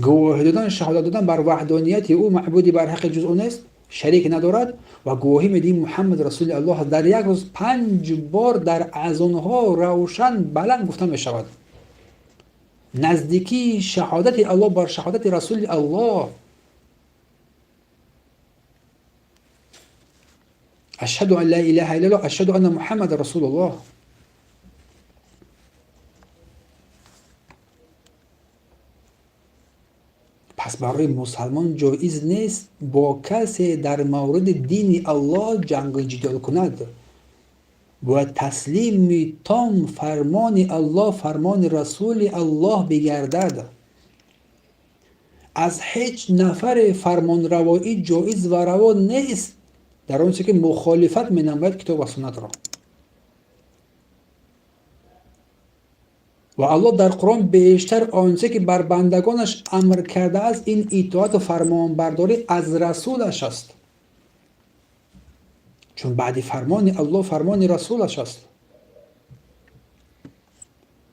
گواهی دادن، شهادت دادن بر وحدانیت او، معبودی بر حق جز او نیست، شریک ندارد، و گواهی میدیم محمد رسول الله. در یک روز 5 بار در اذانها روشن بلند گفتن میشود. نزدیکی شهادت الله بر شهادت رسول الله. اشهد ان لا اله الا الله، اشهد ان محمد رسول الله. پس برای مسلمان جایز نیست با کسی در مورد دین الله جنگ و جدال کند و تسلیم تام فرمان الله، فرمان رسول الله بگردد. از هیچ نفر فرمان روایی جایز و روا نیست در آنچه که مخالفت می نماید کتاب و سنت را. و الله در قرآن بیشتر آنچه که بر بندگانش امر کرده است این اطاعت و فرمان برداری از رسولش است، چون بعد فرمان الله فرمان رسولش است.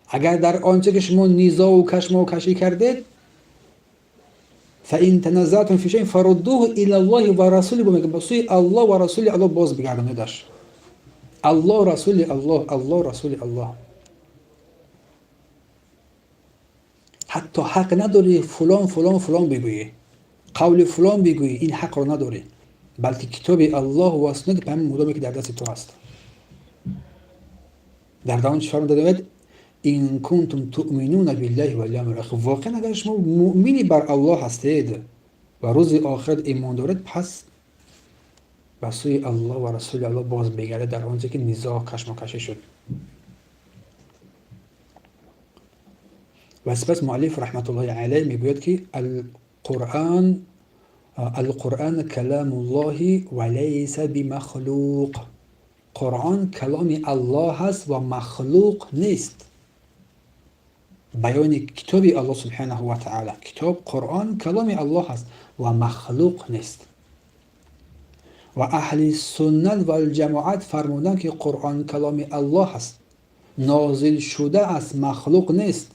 اگر در آنچه که شما نیزا و کشمکشی کردید، فإن تنازعتم فی شیء فردوه الی الله و رسوله، به سوی الله و رسول الله باز بگردانیدش. الله رسول الله، الله رسول الله. حتی حق نداری فلان فلان فلان بگویی، قول فلان بگویی، این حق رو نداری، بلکه کتاب الله و سنت پیامبر مدامی که در دست تو است. در دامن چه فرمان داده؟ این کنتم تؤمنون بالله و الیوم الاخر، واقعا اگر شما مؤمنی بر الله هستید و روز آخرت ایمان دارید، پس به سوی الله و رسول الله باز بگردید در آنجا که نزاع کشمکشی شد. و سپس مؤلف رحمت الله علیه میگوید که القرآن کلام الله و لیس بمخلوق، قرآن کلام الله است و مخلوق نیست. بیان کتاب الله سبحانه و تعالی، کتاب قرآن کلام الله است و مخلوق نیست. و اهل سنت و الجماعت فرمودن که قرآن کلام الله است، نازل شده است، مخلوق نیست،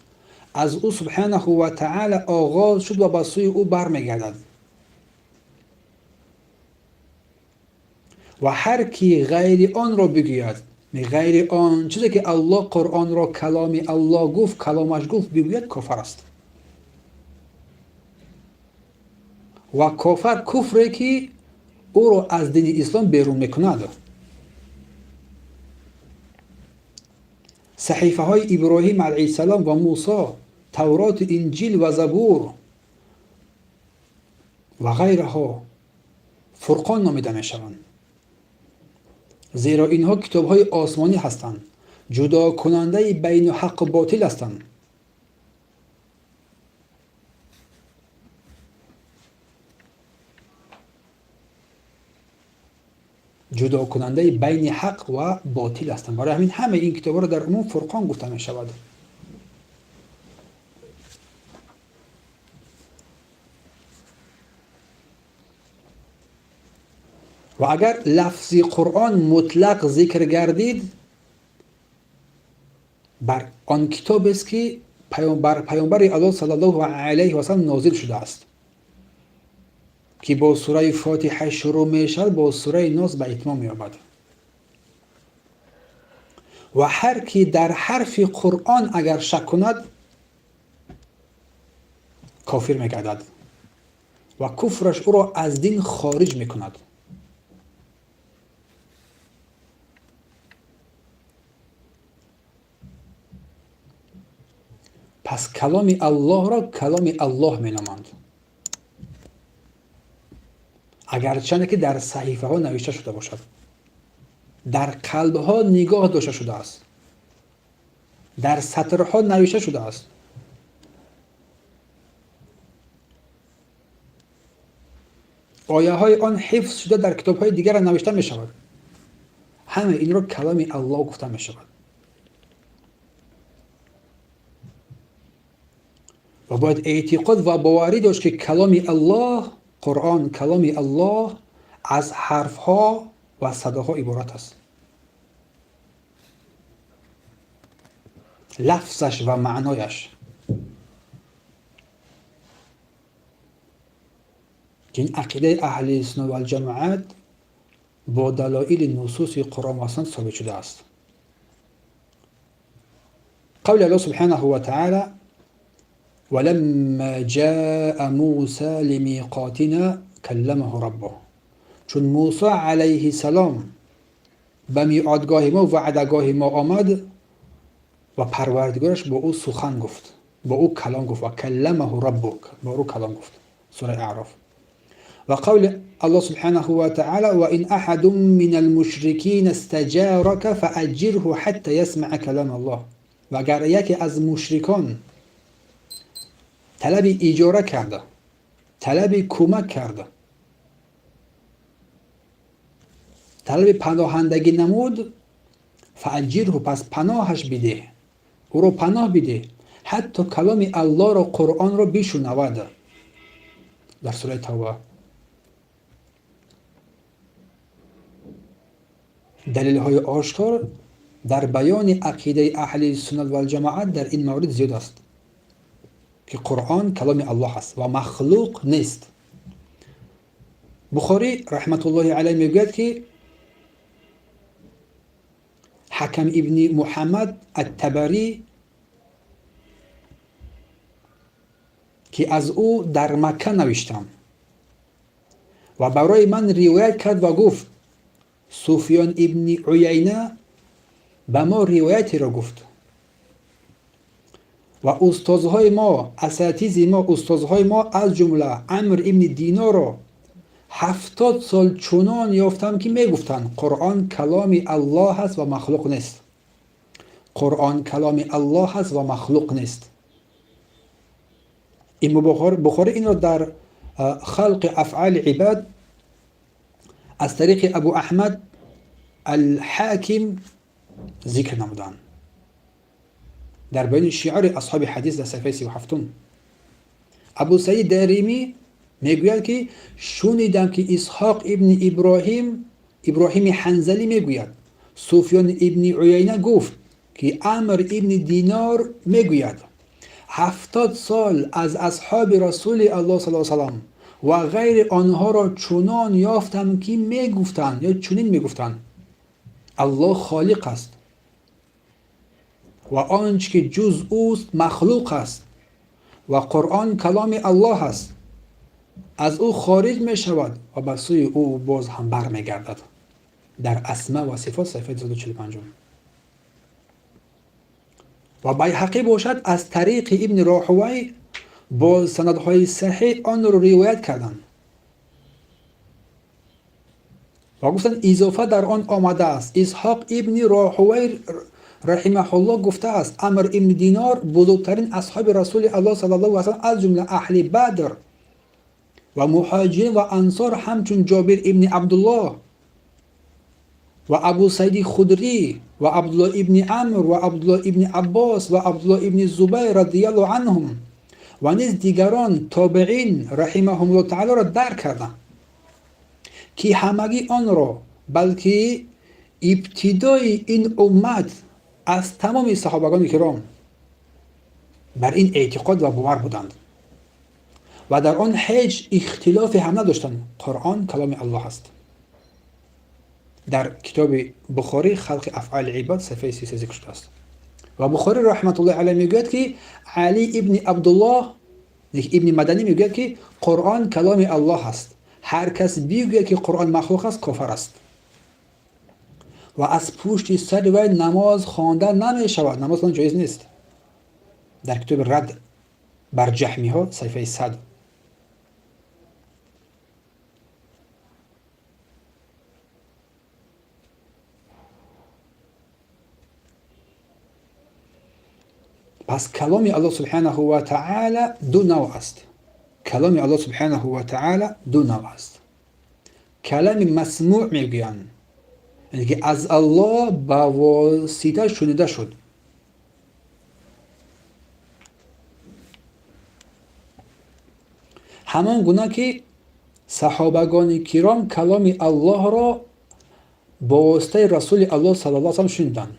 از او سبحانه و تعالی آغاز شد و به سوی او برمیگردد. و هر کی غیر آن را بگوید، غیر آن چیزی که الله قرآن را کلام الله گفت، کلامش گفت بگوید، کافر است. و کافر کفری که او را از دین اسلام بیرون میکند. صحیفه های ابراهیم علیه السلام و موسی، تورات، انجیل و زبور و غیرها فرقان نامیده میشوند، زیرا اینها کتاب های آسمانی هستند، جدا کننده بین حق و باطل هستند. جدا کننده بین حق و باطل هستند. برای همین همه این کتاب را در عموم فرقان گفته می شود. و اگر لفظی قرآن مطلق ذکر گردید، بر آن کتاب است که پیامبر الله صلی الله علیه و سلم نازل شده است، که با سوره فاتحه شروع می شود، با سوره ناس به اتمام می یابد. و هر کی در حرف قرآن اگر شک کند، کافر می گردد و کفرش او را از دین خارج می کند. پس کلام الله را کلام الله می نامند، اگرچه که در صحیفه ها نوشته شده باشد، در قلب ها نگاه داشته شده است، در سطرها نوشته شده است. آیه های آن حفظ شده در کتاب های دیگر نوشته می شود. همه این را کلام الله گفته می شود. و باید اعتقاد و باوری داشت که کلام الله، قرآن کلام الله، از حرف ها و صداها عبارت است. لفظش و معنایش، که این عقیده اهل سنت و الجماعت با دلایل نصوص قرآن و سنت ثابت شده است. قول الله سبحانه و تعالی: ولما جاء موسى لمیقاتنا کلمه ربه. چون موسی علیه السلام به میعادگاه ما و وعدگاه ما آمد، و پروردگارش با او سخن گفت، با او کلام گفت. و کلمه ربک، با او کلام گفت. سوره اعراف. و قول الله سبحانه و تعالی: و ان احد من المشرکین استجارك فاجره حتى يسمع کلام الله. و اگر یکی از مشرکان طلب اجاره کرده، طلب کمک کرده، طلب پناهندگی نمود، فاجره، پس پناهش بده، او رو پناه بده، حتی کلام الله را، قرآن را بشنود. در سوره توبه. دلیل های آشکار در بیان عقیده اهل سنت و الجماعت در این مورد زیاد است که قرآن کلام الله است و مخلوق نیست. بخاری رحمت الله علیه میگوید که حکم ابن محمد الطبری که از او در مکه نوشتم و برای من روایت کرد و گفت: سفیان ابن عیینه به ما روایتی را گفت و استادهای ما، اساتید ما، استادهای ما از جمله عمرو ابن دینار را 70 سال چنان یافتم که میگفتند قرآن کلام الله است و مخلوق نیست. قرآن کلام الله است و مخلوق نیست. این بخاری این را در خلق افعال عباد از طریق ابو احمد الحاکم ذکر نمودند در بین شعار اصحاب حدیث در صفحه 37. ابو سعید داریمی میگوید که شنیدم که اسحاق ابن ابراهیم حنظلی میگوید سفیان ابن عیینه گفت که عمرو ابن دینار میگوید 70 سال از اصحاب رسول الله صلی الله علیه و سلم و غیر آنها را چنان یافتم که میگفتند یا چنین میگفتند الله خالق است و آنچه که جز اوست مخلوق است و قرآن کلام الله است، از او خارج می شود و به سوی او باز هم بر می گردد. در اسماء و صفات صفحه 245. و بیهقی باشد از طریق ابن راهوی با سندهای صحیح آن را روایت کردند و گفتند اضافه در آن آمده است. اسحاق ابن راهوی رحمه الله گفته است عمرو ابن دینار بزرگترین اصحاب رسول الله صلی الله علیه و سلم از جمله اهل بدر و مهاجرین و انصار همچون جابر ابن عبدالله و ابو سعید خدری و عبدالله ابن عمرو و عبدالله ابن عباس و عبدالله ابن زبیر رضی الله عنهم و نیز دیگران تابعین رحمهم الله تعالی را درک کردند که همگی آن را بلکه ابتدای این امت از تمام صحابگان کرام بر این اعتقاد و باور بودند و در آن هیچ اختلاف هم نداشتند قرآن کلام الله است. در کتاب بخاری خلق افعال عباد صفحه 33 ذکر شده است و بخاری رحمت الله علیه میگوید که علی ابن عبدالله ابن مدنی میگوید که قرآن کلام الله است. هر کس بگوید که قرآن مخلوق است کافر است و از پشت سر وی نماز خواندن نمی شود. نماز خواندن جایز نیست. در کتاب رد بر جهمی ها صفحه 100. پس کلام الله سبحانه و تعالی دو نوع است. کلام الله سبحانه و تعالی دو نوع است. کلام مسموع میگویند، یعنی که از الله با واسطه شنیده شد. همان گونه که صحابگان کرام کلام الله را با واسطه رسول الله صلی الله علیه و سلم شنیدند.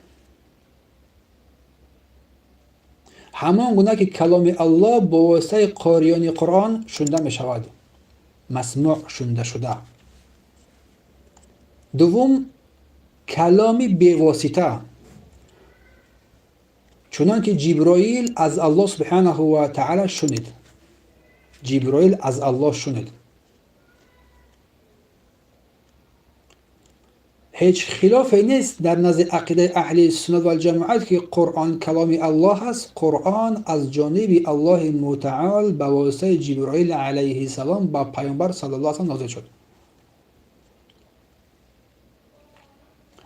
همان گونه که کلام الله با واسطه قاریان قرآن شنیده می شود، مسموع شنیده شده. دوم، کلام بی‌واسطه، چنان که جبرائیل از الله سبحانه و تعالی شنید. جبرائیل از الله شنید. هیچ خلافی نیست در نزد عقیده اهل سنت و الجماعت که قرآن کلام الله است. قرآن از جانب الله متعال به واسطه جبرائیل علیه السلام با پیامبر صلی الله علیه و نازل شد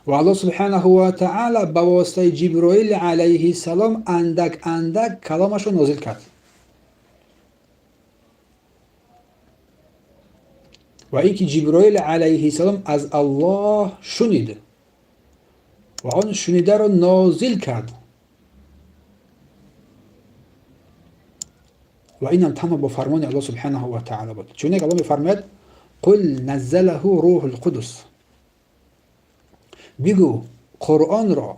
و الله سبحانه و تعالی به واسطه جبرائیل علیه السلام اندک اندک کلامش را نازل کرد و اینکه جبرائیل علیه السلام از الله شنید و آن شنیده را نازل کرد و این هم تمام با فرمان الله سبحانه و تعالی بود. چون الله میفرماید قل نزله روح القدس، بگو قرآن را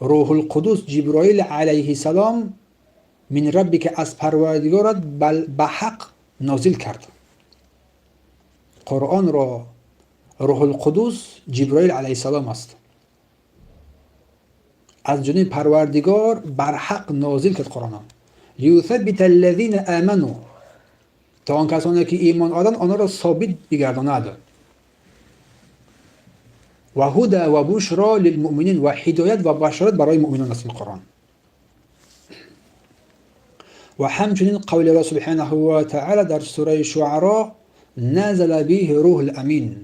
روح القدس جبرائیل علیه السلام من ربی که از پروردگارت به حق نازل کرد. قرآن را روح القدس جبرائیل علیه السلام است، از جانب پروردگار بر حق نازل کرد قرآن. لیثبت الذین آمنوا، تا آن کسانی که ایمان آوردند آنها را ثابت بگرداند. و هدی و بشری للمؤمنین، و هدایت و بشارت برای مؤمنان است این قرآن. و همچنین قول الله سبحانه و تعالی در سوره شعراء نزل به روح الامین،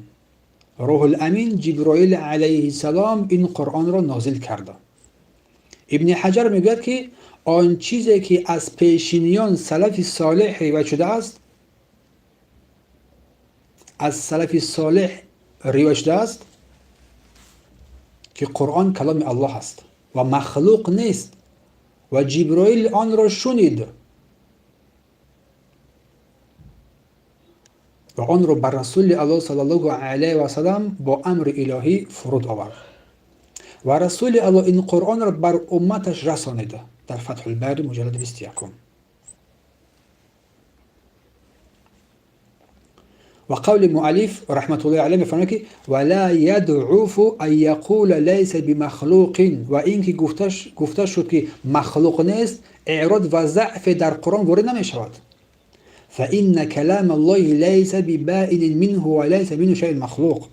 روح الامین جبرائیل علیه السلام این قرآن را نازل کرده. ابن حجر میگوید که آن چیزی که از پیشینیان سلف صالح روایت شده است، از سلف صالح روایت شده است که قرآن کلام الله است و مخلوق نیست و جبرائیل آن را شنید و آن را بر رسول الله صلی الله علیه و سلم با امر الهی فرود آورد و رسول الله این قرآن را بر امتش رسانید. در فتح الباری مجلد 21. و قول مؤلف رحمت الله علیه میفرماید که ولا یدعوف ان یقول لیس بمخلوق، و اینکه گفته شد که مخلوق نیست، اعراض و ضعف در قرآن وارد نمیشود. فإن كلام الله ليس ببائن منه وليس منه شيء مخلوق،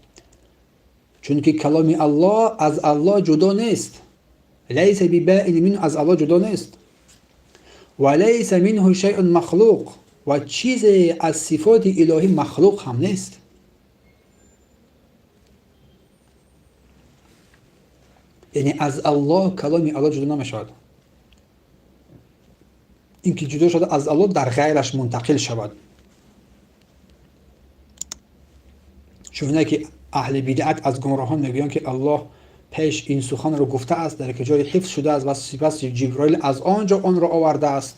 چون که کلام الله از الله جدا نیست. لیس ببائن منه، از الله جدا نیست. وليس منه شيء مخلوق، و چیزی از صفات الهی مخلوق هم نیست. یعنی از الله کلام الله جدا نمیشود. اینکه جدا شده از الله در غیرش منتقل شود. چون که اهل بدعت از گمراهان میگویند که الله پیش این سخن رو گفته است در که جای حفظ شده است و سپس جبرائیل از آنجا آن را آورده است.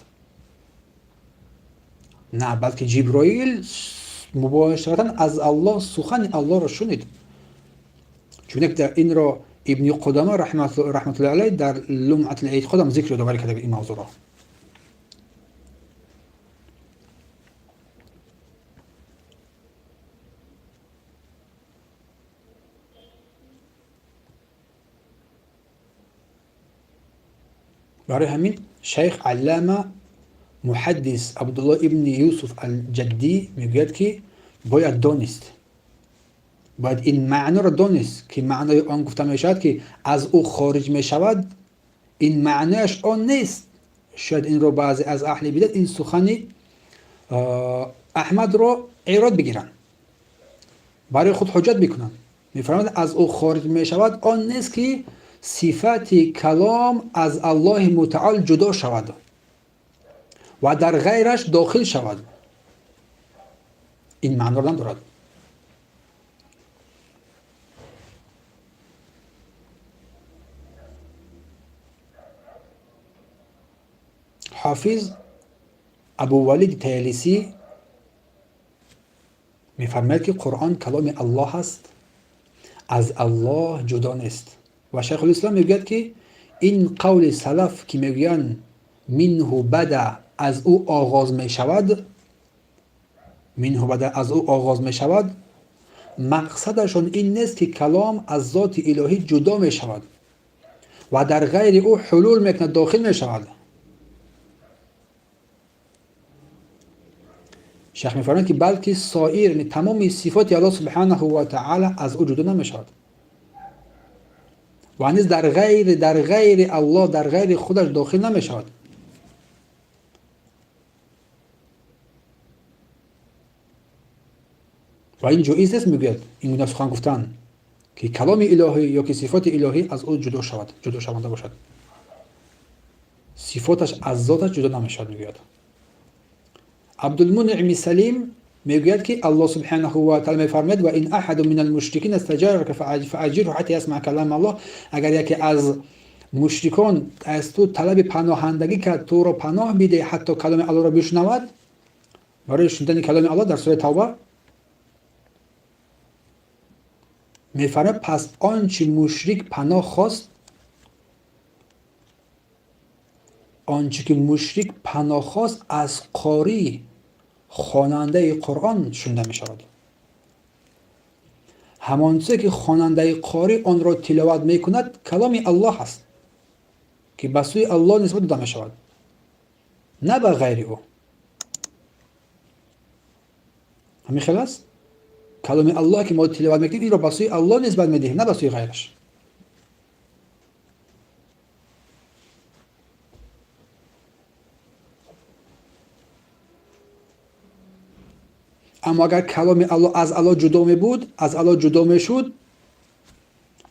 نه، بلکه جبرائیل مباشرتا از الله سخن الله را شنید. چون که در این را ابن قدامه رحمت الله علیه در لمعة الاعتقاد هم ذکر داوری کرده این موضوع را. برای همین شیخ علامه محدث عبدالله ابن یوسف الجدی میگوید که باید دانست، باید این معنی را دانست که معنای آن گفته میشود که از او خارج میشود، این معنیش آن نیست. شاید این را بعضی از اهل بدعت این سخن احمد را ایراد بگیرن، برای خود حجت بکنن. میفرماید از او خارج میشود آن نیست که صفت کلام از الله متعال جدا شود و در غیرش داخل شود. این معنی را ندارد. حافظ ابو ولید طیالسی میفرماید که قرآن کلام الله است، از الله جدا نیست. و شیخ الاسلام میگوید که این قول سلف که میگویند منه بدا، از او آغاز میشود، منه بدا از او آغاز میشود، مقصدشون این نیست که کلام از ذات الهی جدا میشود و در غیر او حلول میکند، داخل میشود. شیخ میفرماید که بلکه سایر تمام صفات الله سبحانه و تعالی از او جدا نمیشود و نیز در غیر الله، در غیر خودش داخل نمیشود. و این جایز است میگوید این گونه سخن گفتن که کلام الهی یا که صفات الهی از او جدا شود، جدا شونده باشد، صفاتش از ذاتش جدا نمیشود. میگوید عبدالمنعم سلیم میگوید که الله سبحانه و تعالی میفرماید و این احد من المشرکین استجارك فاجره حتی يسمع کلام الله، اگر یکی از مشرکان از تو طلب پناهندگی کرد تو را پناه بده حتی کلام الله را بشنود، برای شنیدن کلام الله در سوره توبه میفرماید پس آنچه مشرک پناه خواست، آنچه که مشرک پناه خواست از قاری خواننده قرآن شنیده می شود. همانطور که خواننده قاری آن را تلاوت می کند کلام الله است که به سوی الله نسبت داده می شود، نه به غیر او. همین خلاص کلام الله که ما تلاوت میکنیم این را به سوی الله نسبت میدهیم، نه به سوی غیرش. اما اگر کلام الله از الله جدا می بود، از الله جدا می شد،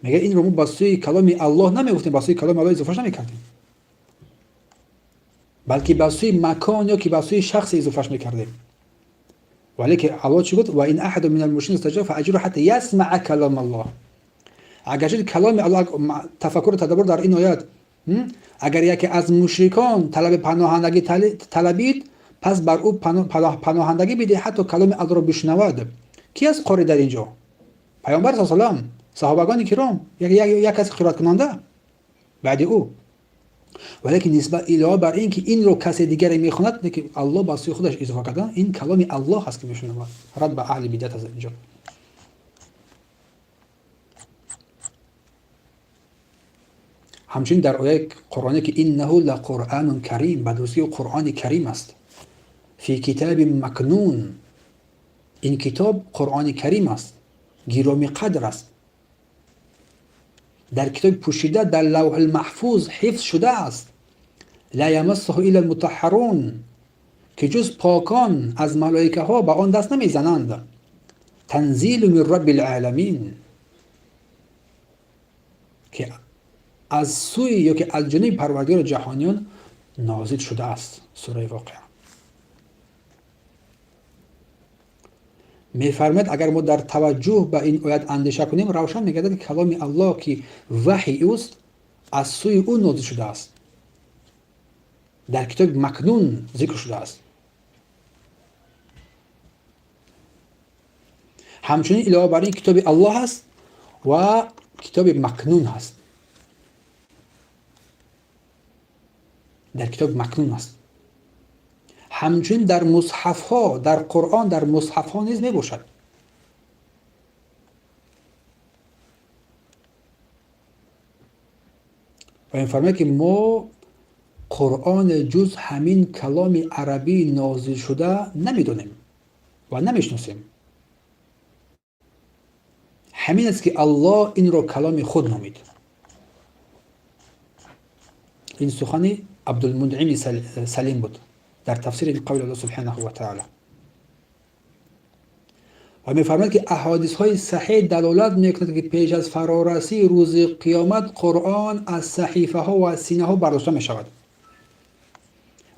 میگه این رو ما با سوی کلام الله نمیگفتیم، با سوی کلام الله اضافهش نمیکردیم، بلکه با سوی مکان یا که با سوی شخص اضافهش میکردیم. ولی که الله چی گفت؟ و این احد من المشرکین استجار فاجره حتی یسمع کلام الله. اگر شد کلام الله، تفکر تدبر در این آیات، اگر یکی از مشرکان طلب پناهندگی طلبید پس بر او پناهندگی بده حتی کلام الله را بشنود. کی از قاری در اینجا؟ پیامبر صلی الله علیه و آله، صحابگان کرام، یک از قرائت کننده بعد او. ولیکن نسبت علاوه بر این که این رو کسی دیگری میخواند که الله با سوی خودش اضافه کردن، این کلام الله هست که میشونه. رد به اهل بدعت از اینجا. همچنین در آیه قرآنی که انه لقرآن کریم، بدرستی قرآن کریم است. فی کتاب مکنون، این کتاب قرآن کریم است، گرامی قدر است، در کتاب پوشیده در لوح المحفوظ حفظ شده است. لا یمسه الا المطهرون، که جز پاکان از ملائکه ها به آن دست نمیزنند. تنزیل من رب العالمین، که از سوی یا که از جانب پروردگار جهانیان نازل شده است. سوره واقعه. میفرماید اگر ما در توجه به این آیت اندیشه کنیم، روشن میگردد که کلام الله که وحی است از سوی او نازل شده است، در کتاب مکنون ذکر شده است. همچنین علاوه بر این کتاب الله هست و کتاب مکنون هست. در کتاب مکنون هست. همچنین در مصحف ها، در قرآن در مصحف ها نیز می باشد. و این فرماید که ما قرآن جز همین کلام عربی نازل شده نمیدونیم و نمیشناسیم. همین است که الله این را کلام خود نامید. این سخن عبدالمنعم سلیم بود در تفسیر این قول الله سبحانه و تعالی. و می‌فرماید که احادیث های صحیح دلالت می‌کند که پیش از فرارسی روز قیامت قرآن از صحیفه ها و از سینه ها برداشته می‌شود.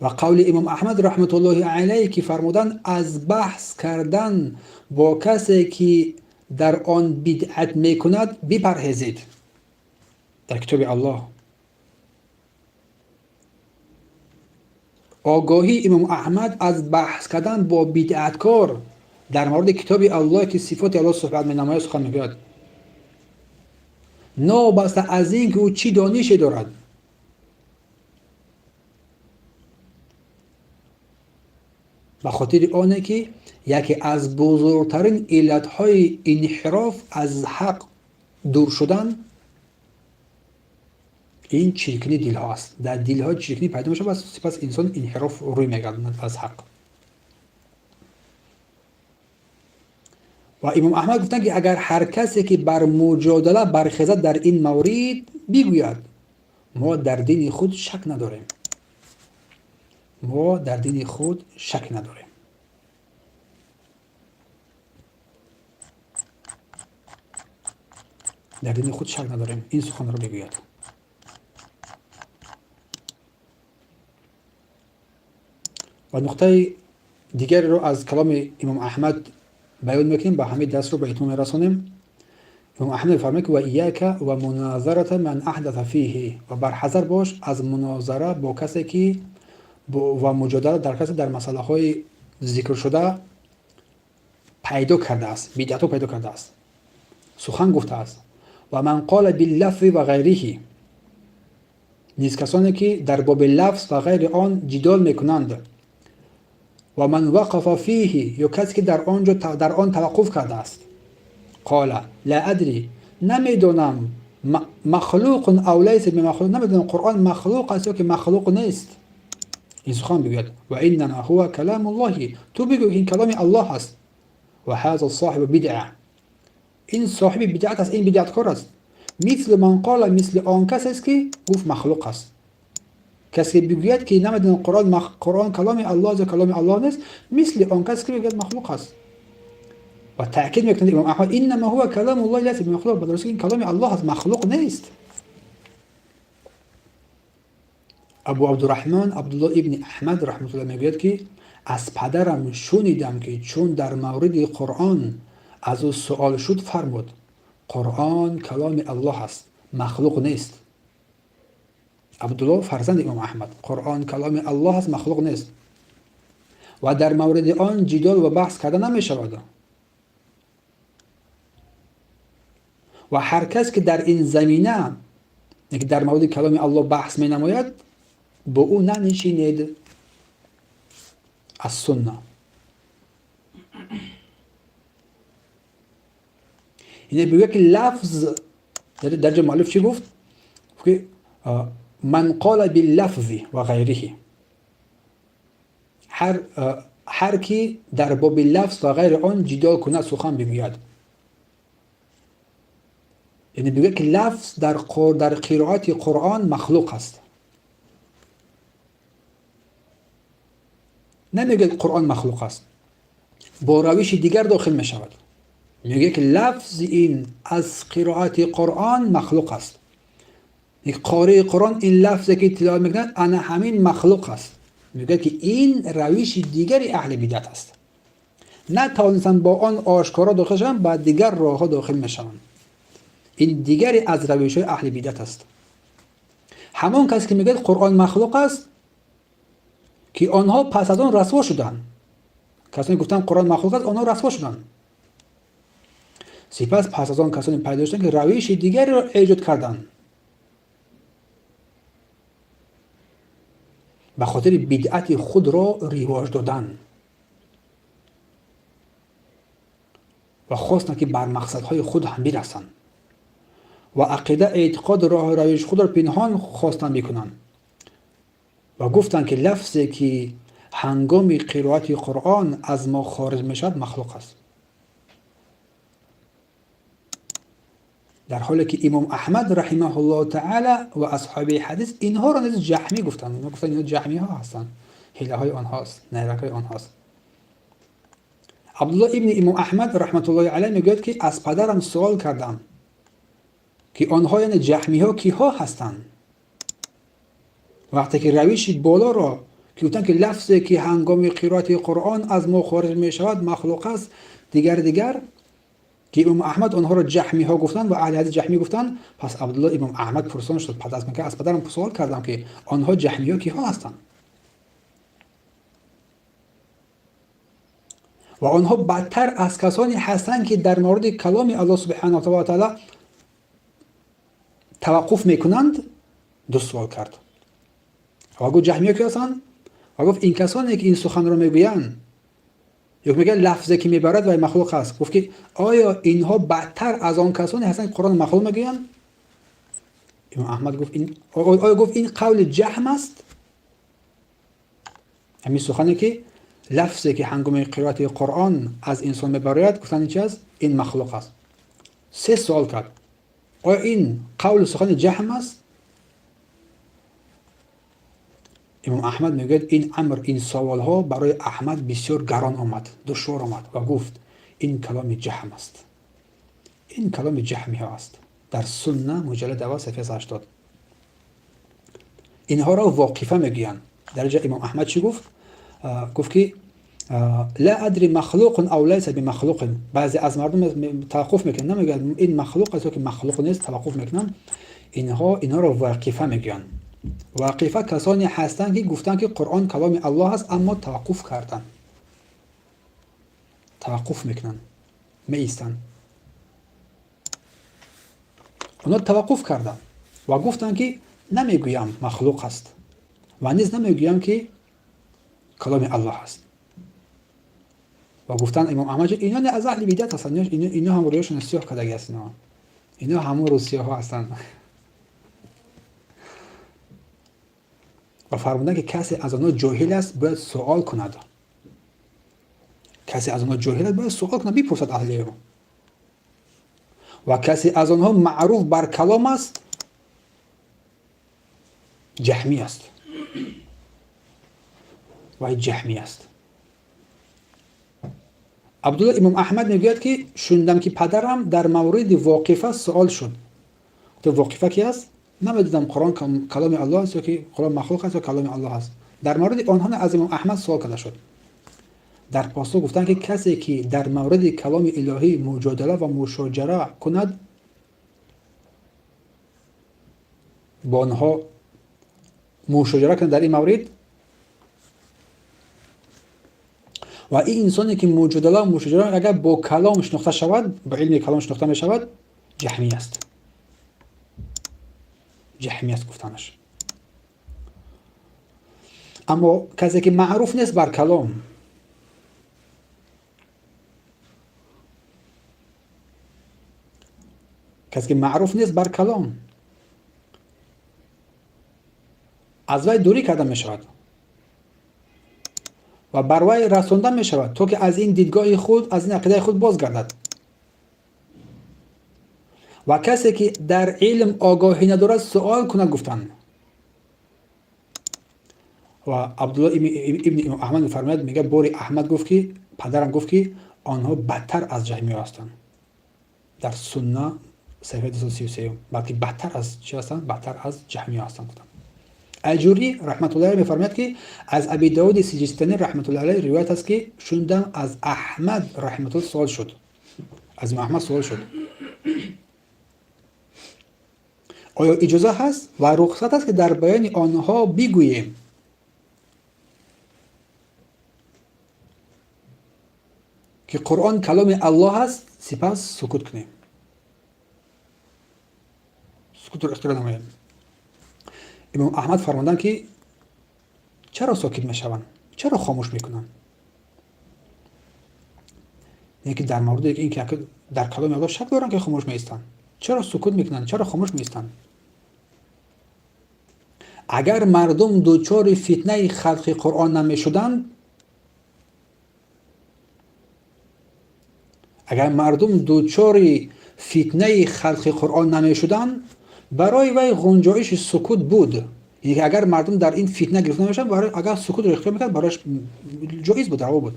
و قول امام احمد رحمت الله علیه که فرمودند از بحث کردن با کسی که در آن بدعت می‌کند بپرهیزید. در کتاب الله آگاهی امام احمد از بحث کردن با بدعتکار در مورد کتاب الله که صفات الله صحبت می‌نماید سخن می‌گوید، نابسته از این که او چی دانشی دارد. به خاطر آنه که یکی از بزرگترین علتهای انحراف از حق دور شدن این چرکنی دل ها است. در دل ها چرکنی پیدا میشه، سپس انسان انحراف روی میگردد از حق. و امام احمد گفتن که اگر هر کسی که بر مجادله برخیزد در این مورد بگوید ما در دین خود شک نداریم، ما در دین خود شک نداریم. در دین خود شک نداریم، این سخن رو بگوید. و نقطه دیگر رو از کلام امام احمد بیان میکنیم، با همین دست رو به اتمام میرسونیم. امام احمد فرماید که و ایاک و مناظره من احدث فیه، و برحذر باش از مناظره با کسی که و مجادله در کسی در مسئله های ذکر شده پیدا کرده است، بدعت پیدا کرده است، سخن گفته است. و من قال باللفظ و غیره، نیز کسانی که در باب لفظ و غیر آن جدال میکنند. و من وقف فیه، یا کسی که در آن توقف کرده است. قال لا ادری، نمیدونم مخلوق او لیس بمخلوق، نمیدونم قرآن مخلوق است یا که مخلوق نیست. این سخن بگوید و انما هو کلام الله، تو بگو این کلام الله است. و هذا صاحب بدعه، این صاحب بدعت است، این بدعتکار است. مثل من قال، مثل آن کسی است که گفت مخلوق است. کسی بگوید که نمیدونم قرآن کلام الله است، کلام الله نیست، مثل آن کسی که بگوید مخلوق است. و تأکید میکنه امام احمد انما هو کلام الله لیس بمخلوق، بدرستی این کلام الله است، مخلوق نیست. ابو عبدالرحمن عبدالله ابن احمد رحمت الله میگوید که از پدرم شنیدم که چون در مورد قرآن از او سوال شد فرمود قرآن کلام الله است، مخلوق نیست. عبدالله فرزند امام احمد، قرآن کلام الله است، مخلوق نیست و در مورد آن جدال و بحث کردن نمی شود. و هر کس که در این زمینه در مورد کلام الله بحث می نماید با او ننشینید. از سنه. اینه بگه که لفظ در جا مؤلف چی گفت؟ که من قال باللفظ و غیره، هر کی در باب لفظ و غیر آن جدال کنه سخن بگوید. یعنی بگه که لفظ در قرائت قرآن مخلوق است. نمیگه قرآن مخلوق است، با روش دیگر داخل می شود. میگه که لفظ این از قرائت قرآن مخلوق است. یک قاری قرآن این لفظی که تلاوت میکنه انا همین مخلوق است. میگه که این روش دیگری اهل بدعت است. نه توانستن با آن آشکارا داخل شوند، بعد دیگر راه ها داخل میشوند. این دیگری از روش های اهل بدعت است. همون کسی که میگه قرآن مخلوق است که آنها پس از آن رسوا شدند. کسانی گفتن قرآن مخلوق است آنها رسوا شدند. سپس پس از آن کسانی پیدا شدند که روش دیگری را ایجاد کردند. به خاطر بدعت خود را رواج دادن و خواستند که بر مقصدهای خود هم برسند و عقیده اعتقاد راه روش خود را پنهان خواستند بکنند و گفتند که لفظی که هنگام قرائت قرآن از ما خارج می شود مخلوق است. در حالی که امام احمد رحمه الله تعالی و اصحاب حدیث اینها را نیز جهمی گفتند. اینها گفتند اینها جهمی ها هستند، حیله های آنهاست، نیرک های آنهاست. عبدالله ابن امام احمد رحمت الله علیه میگوید که از پدرم سوال کردم که آنها یعنی جهمی ها کی ها هستند. وقتی که روش بالا را که گفتند که لفظی که هنگام قرائت قرآن از ما خارج می شود مخلوق است، دیگر که امام احمد آنها را جهمی ها گفتند و اهل حدیث جهمی گفتند، پس عبدالله امام احمد پرسان شد، پس از پدرم سوال کردم که آنها جهمی ها کی ها هستند و آنها بدتر از کسانی هستند که در مورد کلام الله سبحانه و تعالی توقف میکنند. دو سوال کرد و گفت جهمی ها کی هستند و گفت این کسانی که این سخن را میگویند یک میگه لفظی که میبرد و مخلوق است. گفت که آیا اینها بدتر از آن کسانی هستند که قرآن مخلوق میگویند؟ امام احمد گفت این قول جهم است. همین سخنی که لفظی که هنگام قرائت قرآن از انسان میبرد گفتن این چی است؟ این مخلوق است. سه سوال کرد. آیا این قول سخن جهم است؟ امام احمد میگه این سوال ها برای احمد بسیار گران آمد، دشوار آمد و گفت این کلام جهم است. این کلام جهمی ها است. در سنه مجلد اول صفحه 80. اینها را واقفه میگویند. در جای امام احمد چی گفت؟ گفت که لا ادري مخلوق او ليس بمخلوق. بعضی از مردم توقف میکنن، نمیگن این مخلوق است که مخلوق نیست، توقف میکنن. اینها را واقفه میگویند. واقفه کسانی هستند که گفتند که قرآن کلام الله است اما توقف کردن، توقف میکنن، میایستن. اونا توقف کردن و گفتند که نمیگویم مخلوق است و نیز نمیگویم که کلام الله است و گفتن امام احمد اینا از اهل بدعت هستند. اینا هم رویشون سیاه کردگی هستند. اینا همون روسیه ها هستند و فرمودن که کسی از آنها جاهل است باید سوال کند. کسی از آنها جاهل است باید سوال کند، بپرسد اهل علم. و کسی از آنها معروف بر کلام است جهمی است و جهمی است. عبدالله امام احمد میگوید که شنیدم که پدرم در مورد واقفه سوال شد. تو واقفه کی است؟ نمیدونم قرآن کلام الله است یا که قرآن مخلوق است یا کلام الله است. در مورد آنها از امام احمد سوال کرده شد. در پاسخ گفتن که کسی که در مورد کلام الهی مجادله و مشاجره کند با آنها مشاجره کند در این مورد و این انسانی که مجادله و مشاجره اگر با کلام شناخته شود، با علم کلام شناخته می شود، جهمی است. جهمی است گفتنش. اما کسی که معروف نیست بر کلام، کسی که معروف نیست بر کلام، از وی دوری کرده می شود و بر وی رسانده می شود تا که از این دیدگاه خود، از این عقیده خود بازگردد. و کسی که در علم آگاهی ندارد سوال کند گفتن. و عبدالله ابن امام احمد فرماید، میگه باری احمد گفت که پدرم گفت که آنها بدتر از جهمیه هستند. در سنه صفحه 233 بلکه بدتر از چی هستند؟ بدتر از جهمیه هستند. اجوری رحمت الله علیه میفرماید که از ابی داود سیجستانی رحمت الله علیه روایت است که شوندم از احمد رحمت الله سوال شد، از امام احمد سوال شد آیا اجازه هست و رخصت است که در بیان آنها بگوییم که قرآن کلام الله است، سپس سکوت کنیم، سکوت رو اختیار نماییم. امام احمد فرمودند که چرا ساکت میشوند، چرا خاموش میکنند؟ یکی در مورد اینکه در کلام الله شک دارن که خاموش میستند، چرا سکوت میکنند، چرا خاموش میستند؟ اگر مردم دوچار فتنه خلق قرآن نمیشدند، اگر مردم دوچار فتنه خلق قرآن نمیشدند، برای وی گنجایش سکوت بود. یعنی اگر مردم در این فتنه گرفته نمیشن، برای اگر سکوت رو اختیار میکرد براش جایز بود، روا بود.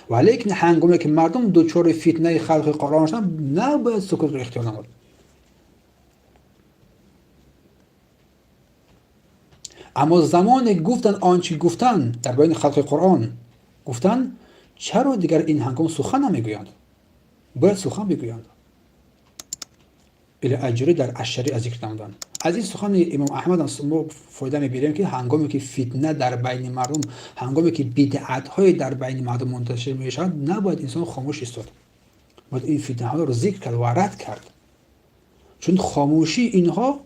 ولیکن هنگامی که مردم دوچار فتنه خلق قرآن شدن، نباید سکوت رو اختیار نمود. اما زمان گفتن آنچه گفتن در بین خلق قرآن گفتن، چرا دیگر این هنگام سخن نمیگویند؟ باید سخن بگویند. الی اجری در اشری از ذکر نمودن. از این سخن امام احمد ما فایده میبریم که هنگامی که فتنه در بین مردم، هنگامی که بدعت های در بین مردم منتشر میشود، نباید انسان خاموش ایستاد، باید این فتنه ها رو ذکر کرد و رد کرد، چون خاموشی اینها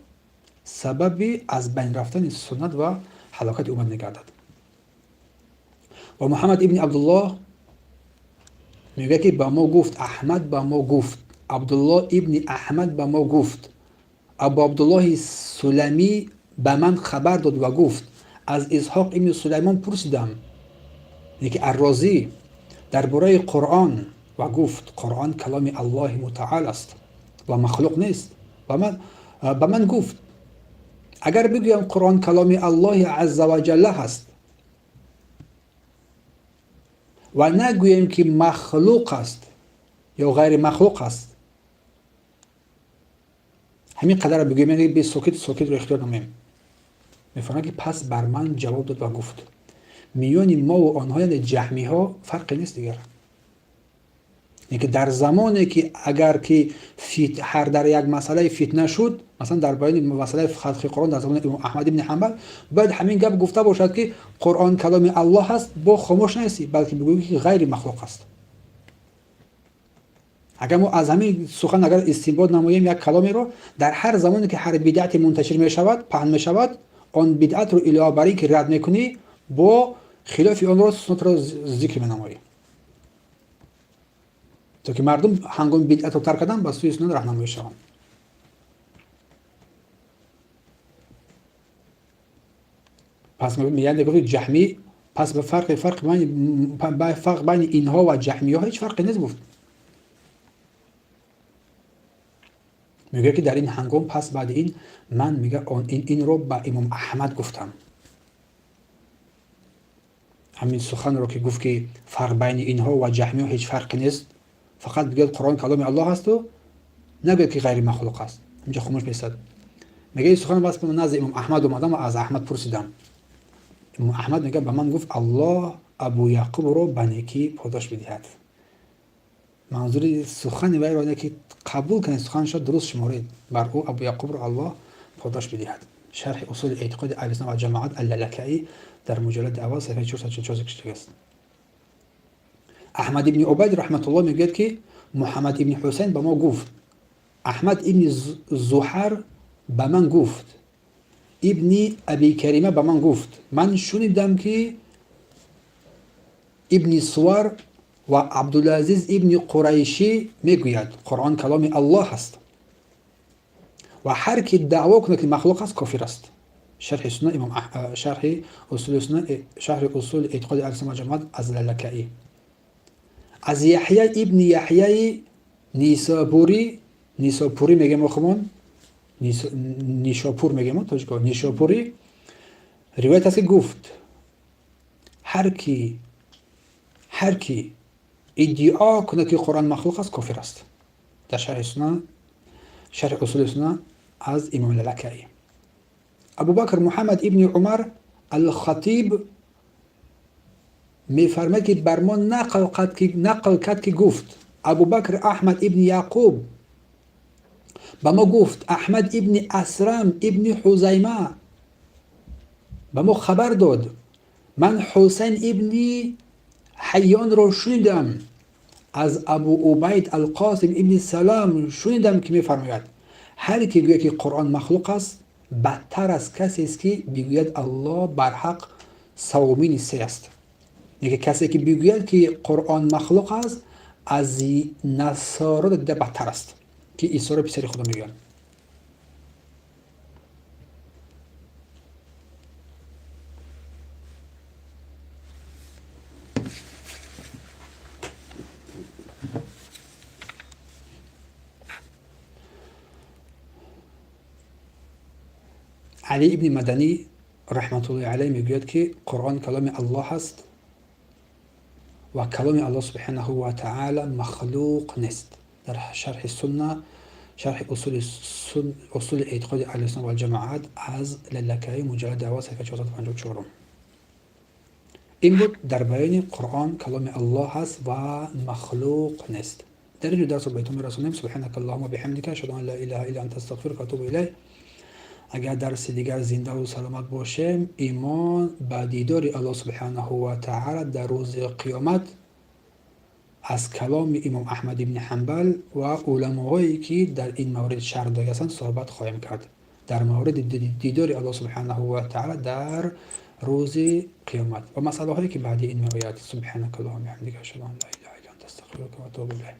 سبب از بین رفتن سنت و هلاکت امت میگردد. و محمد ابن عبدالله میگه که با ما گفت، احمد با ما گفت، عبدالله ابن احمد با ما گفت، ابو عبدالله سلمی به من خبر داد و گفت، از اسحاق ابن سلیمان پرسیدم، یکی الرازی، درباره قرآن و گفت قرآن کلام الله متعال است و مخلوق نیست. و من گفت اگر بگویم قرآن کلام الله عز و جل هست و نگویم که مخلوق است یا غیر مخلوق است، همین قدر بگویم، یعنی به سکوت رو اختیار نمیم. میفرماید که پس بر من جواب داد و گفت میان ما و آنها یعنی جهمی ها فرقی نیست دیگر. یعنی در زمانی که اگر که هر در یک مسئله فتنه شد، مثلا در بیان مسئله خلق قرآن در زمان امام احمد بن حنبل، باید همین گپ گفته باشد که قرآن کلام الله هست، با خاموش نیستی، بلکه بگویی که غیر مخلوق است. اگر ما از همین سخن اگر استنباط نماییم یک کلامی رو، در هر زمانی که هر بدعت منتشر می شود، پهن می شود، آن بدعت رو الی برای که رد میکنی، با خلاف آن را سنت را ذکر می نمایی، تا که مردم هنگام بدعت رو ترک کردن به سوی سنت راهنمایی شوند. پس میگن گفت جهمی، پس به فرق بین اینها و جهمیه ها هیچ فرقی نیست. گفت میگه که در این هنگام پس بعد این من میگه این رو با امام احمد گفتم، همین سخن رو که گفت که فرق بین اینها و جهمیه هیچ فرقی نیست، فقط بگید قرآن کلام الله هست و نگید که غیر مخلوق است. اینجا خاموش میستد. میگه این سخن واسه من نزد امام احمد اومدم و از احمد پرسیدم. امام احمد میگه به من گفت الله ابو یعقوب رو به نیکی پاداش بدهد. منظور سخن وی را که قبول کنید سخنش درست شمارید، بر او ابو یعقوب رو الله پاداش بدهد. شرح اصول اعتقاد اهل سنت و جماعت اللالکائی در مجلد اول صفحه 444 ذکر شده است. احمد ابن عبید رحمت الله میگه که محمد ابن حسین به ما گفت، احمد ابن زحر به من گفت، ابن ابی کریمه به من گفت من شنیدم که ابن سوار و عبدالعزیز ابن قریشی میگوید قرآن کلام الله است و هر کی دعوا کنه که مخلوق است کافر است. شرح سنن امام شرح اصول اعتقاد اهل سنت و جماعت از لالکایی. از یحیی ابن یحیی نیساپوری میگم خودمون نیشاپور میگم تاجیکا نیشاپوری روایت است که گفت هر کی ادعا کنه که قرآن مخلوق است کافر است. در شرح اصول سنن از امام لالکایی. ابوبکر محمد ابن عمر الخطیب میفرماید که بر ما نقل کرد که گفت ابوبکر احمد ابن یعقوب به ما گفت احمد ابن اسرم ابن حزیمه به ما خبر داد من حسین ابن حیان را شنیدم از ابو عبید القاسم ابن سلام شنیدم که میفرماید هر کی گوید که قرآن مخلوق است بدتر از کسی است که بگوید الله برحق سومین سه است. یعنی کسی که بگوید که قرآن مخلوق است از نصارا دیده بدتر است که عیسی را پسر خدا میگن. علی ابن مدنی رحمت الله علیه میگوید که قرآن کلام الله است و کلام الله سبحانه و تعالی مخلوق نیست. در شرح سنه شرح اصول اعتقاد اهل سنت و جماعت از لالکایی مجلد 12 صفحه 454. این بود در بیان قرآن کلام الله است و مخلوق نیست. در این درس رو بهتون میرسونیم. سبحانك اللهم و بحمدک اشهد ان لا اله الا انت استغفرک و اتوب الیک. اگر درس دیگر زنده و سلامت باشیم ایمان به دیدار الله سبحانه و تعالی در روز قیامت از کلام امام احمد ابن حنبل و علماهایی که در این مورد شرح داده هستند صحبت خواهیم کرد در مورد دیدار الله سبحانه و تعالی در روز قیامت و مسئله هایی که بعد این میآید. سبحانك اللهم و بحمدک اشهد ان لا اله الا انت استغفرک و اتوب الیک.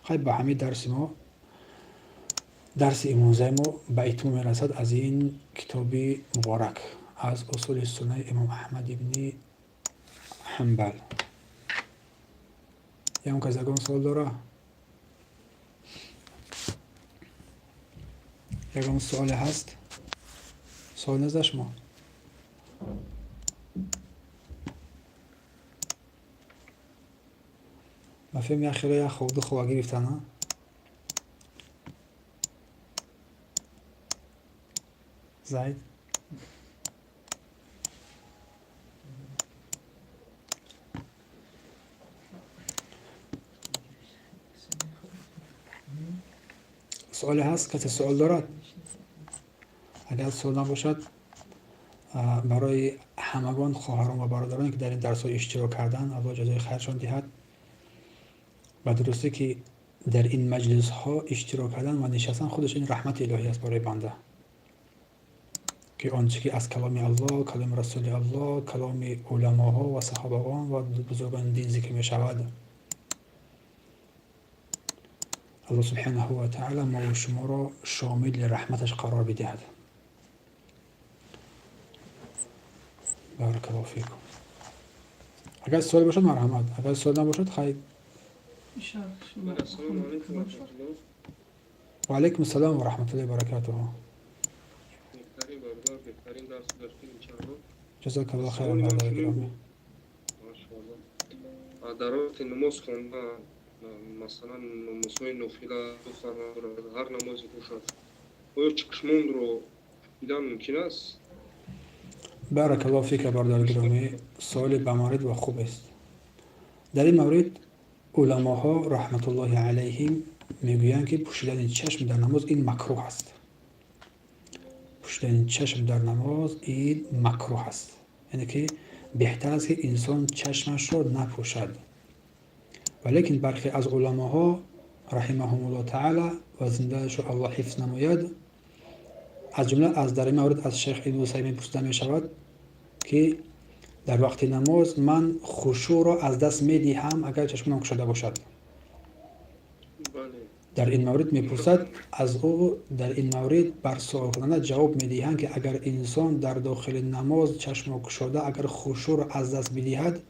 خیلی با همین درس امروزه ما به اتمام میرسد از این کتاب مبارک از اصول سنه امام احمد ابن حنبل. یا کسی اگه سوال داره؟ اگه سوال هست سوال نزد شما. مفهوم یا خیلی یا خود خواه گرفتن ها؟ زید سوالی هست؟ کسی سوال دارد؟ اگر سوال نباشد برای همگان خواهران و برادرانی که در این درس ها اشتراک کردن الله جزای خیرشان دهد. و درسته که در این مجلس ها اشتراک کردن و نشستن خودش این رحمت الهی است برای بنده که آنچه که از کلام الله، کلام رسول الله، کلام علماها و صحابگان و بزرگان دین ذکر می شود. الله سبحانه و تعالی ما و شما را شامل رحمتش قرار بدهد. بارک الله فیکم. اگر سوال باشد مرحمت، اگر سوال نباشد خیر. و علیکم السلام و رحمت الله و برکاته. جزاک الله خیر برادر گرامی. در رابطه نماز خواندن مثلا نمازهای نافله دختر ندارد هر نمازی باشد آیا چشمان رو دیدن ممکن است؟ بارک الله فیک برادر گرامی. سوال بامورد و خوب است. در این مورد علماها رحمت الله علیهم میگویند که پوشیدن چشم در نماز این مکروه است. پوشیدن چشم در نماز این مکروه است. یعنی که بهتر است که انسان چشمش را نپوشد. ولیکن برخی از علماها رحمهم الله تعالی و زندهشو الله حفظ نماید از جمله از در این مورد از شیخ ابن عثیمین پرسیده می شود که در وقت نماز من خشوع را از دست می دهم اگر چشمانم گشاده باشد. بله. در این مورد میپرسد از او در این مورد بر سؤال کننده جواب میدهند که اگر انسان در داخل نماز چشم گشاده اگر خشوع را از دست بدهد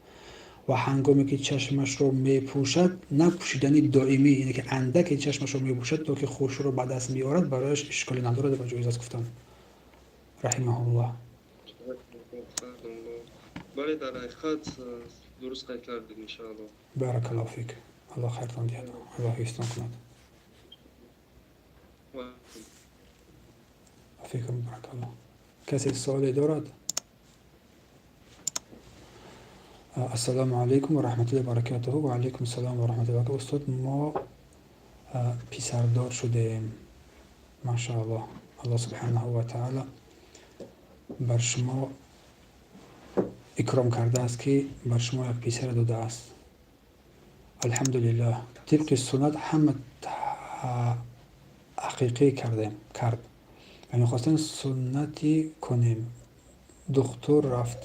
و هنگامی که چشمش را میپوشد نه پوشیدنی دائمی، یعنی که اندک چشمش را میپوشد تا که خشوع را به دست میارد، برایش اشکالی ندارد و جایز است گفتن رحمه الله. بله در حقیقت درست قید کردید ان شاء الله. بارک الله فیک. الله خیرتان دهد. الله حفظتان کند. فیکم بارک الله. کسی سوالی دارد؟ السلام علیکم و رحمت الله و برکاته. و علیکم السلام و رحمت الله و برکاته. استاد ما پسردار شدیم ماشاءالله. الله سبحانه و تعالی بر شما اکرام کرده است که بر شما یک پسر داده است. الحمدلله. طبق سنت همه حقیقی کرد. یعنی خواستن سنتی کنیم. دکتر رفت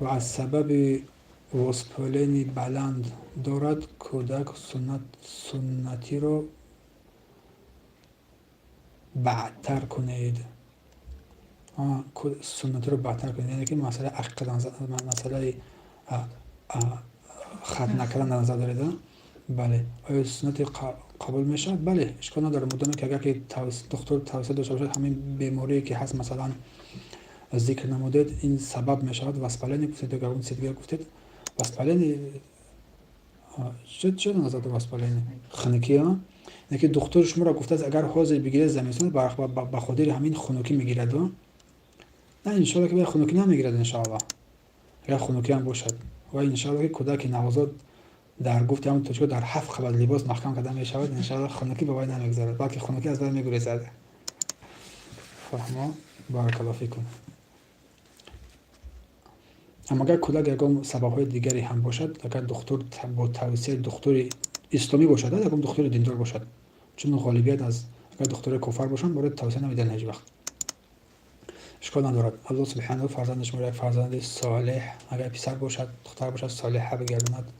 و از سبب وسپالین بلند دارد کودک سنتی را بعدتر کنید. سنتی رو بعدتر کنید، یعنی که مسئله عقل مسئله ختم نکردن در نظر دارید. بله. آیا سنتی قبول میشه؟ بله، اشکال نداره. مدام که اگر که دکتر توصیه داشته باشد همین بیماری که هست مثلا ذکر نمودید این سبب میشود وسپالین گفتید یا اون چیز دیگه گفتید وسپالین چه نظر دارید وسپالین خنکی ها؟ یعنی که دکتر شما را گفته است اگر حوض بگیرید زمستون به خاطر همین خنکی میگیرد. نه ان شاء الله که به خنکی نمیگیرد ان شاء الله. اگر خنکی هم باشد و ان شاء الله که کودک نوزاد در گفت همون تو در 7 قبل لباس محکم کرده می شود ان شاء الله خنکی به وای نمیگذارد بلکه خنکی از بین میگریزد. فهمو؟ بارک الله فیکم. اما اگر کودک یکم سبب‌های دیگری هم باشد، اگر دکتر با توصیه دکتر اسلامی باشد، اگر دکتر دیندار باشد، چون غالبیت از اگر دکتر کفر باشن برای توصیه نمیدن هیچ وقت. اشکال ندارد. الله سبحانه فرزندش مرا یک فرزند صالح اگر پسر باشد دختر باشد صالحه بگرداند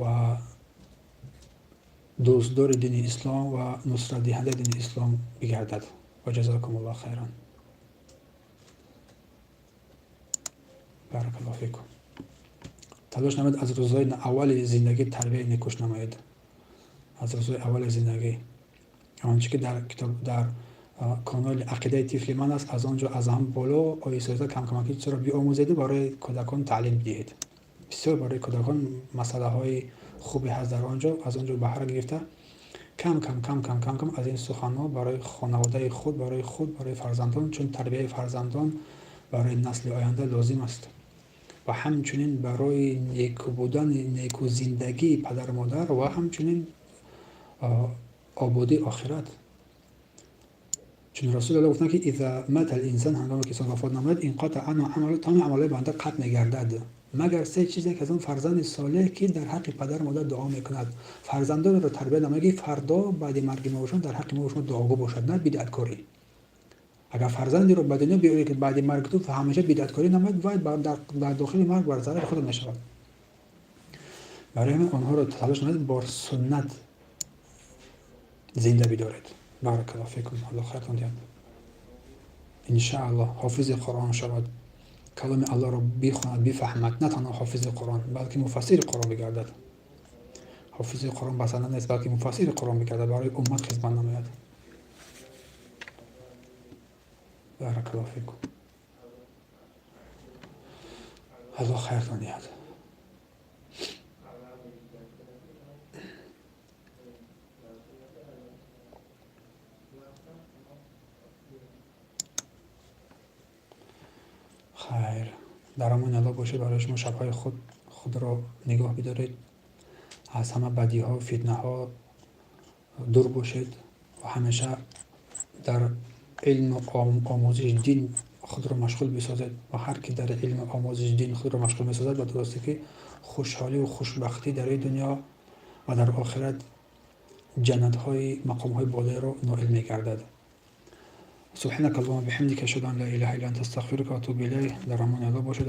و دوستدار دین اسلام و نصرت دهنده دین اسلام بگردد. و جزاکم الله خیرا. بارک الله فیکم. تلاش نماید از روزهای اول زندگی تربیت نیکوش نماید. از روزهای اول زندگی آنچه که در کتاب در کانال عقیده طفل من است از آنجا از هم بالا آیسازه کم کمکی چرا بیاموزید برای کودکان تعلیم دهید. بسیار برای کودکان مسئله های خوبی هست در آنجا، از آنجا بهره گرفته کم کم از این سخن‌ها برای خانواده خود برای فرزندان، چون تربیت فرزندان برای نسل آینده لازم است و همچنین برای نیکو بودن نیکو زندگی پدر مادر و همچنین آبادی آخرت. چون رسول الله گفتن که اذا مات الانسان هنگامی که انسان وفات نماید انقطع عنه عمله تمام عمله بنده قطع می‌گردد مگر 3 چیزی که از اون فرزند صالح که در حق پدر مادر دعا میکند. فرزندان را تربیت نمایی فردا بعد مرگ ما در حق ما دعاگو باشد، نه بدعتکاری. اگر فرزندی رو به دنیا بیاری که بعد مرگ تو همیشه بدعتکاری نماید و در داخل مرگ بر ضرر خود میشود. برای همین آنها رو تلاش نمایید با سنت زنده بدارید. بارک الله فیکم. الله خیرتون دهد. ان شاء الله حافظ قرآن شود، کلام الله را بخواند بفهمد، نه تنها حافظ قرآن بلکه مفسر قرآن بگردد. حافظ قرآن بسنده نیست بلکه مفسر قرآن بگردد، برای امت خدمت نماید. بارک الله فیکم. الله خیرتون دهد. خیر. در امان الله باشید. برای شما شبهای خود را نگاه بدارید، از همه بدی ها فتنه ها دور باشید و همیشه در علم و آموزش دین خود را مشغول بسازید و هر کی در علم و آموزش دین خود را مشغول بسازد و درسته که خوشحالی و خوشبختی در این دنیا و در آخرت جنت های مقام های بالای را نائل می گردد. سبحانك اللهم وبحمدك اشهد ان لا اله الا انت استغفرك واتوب اليك. در امان الله باشد.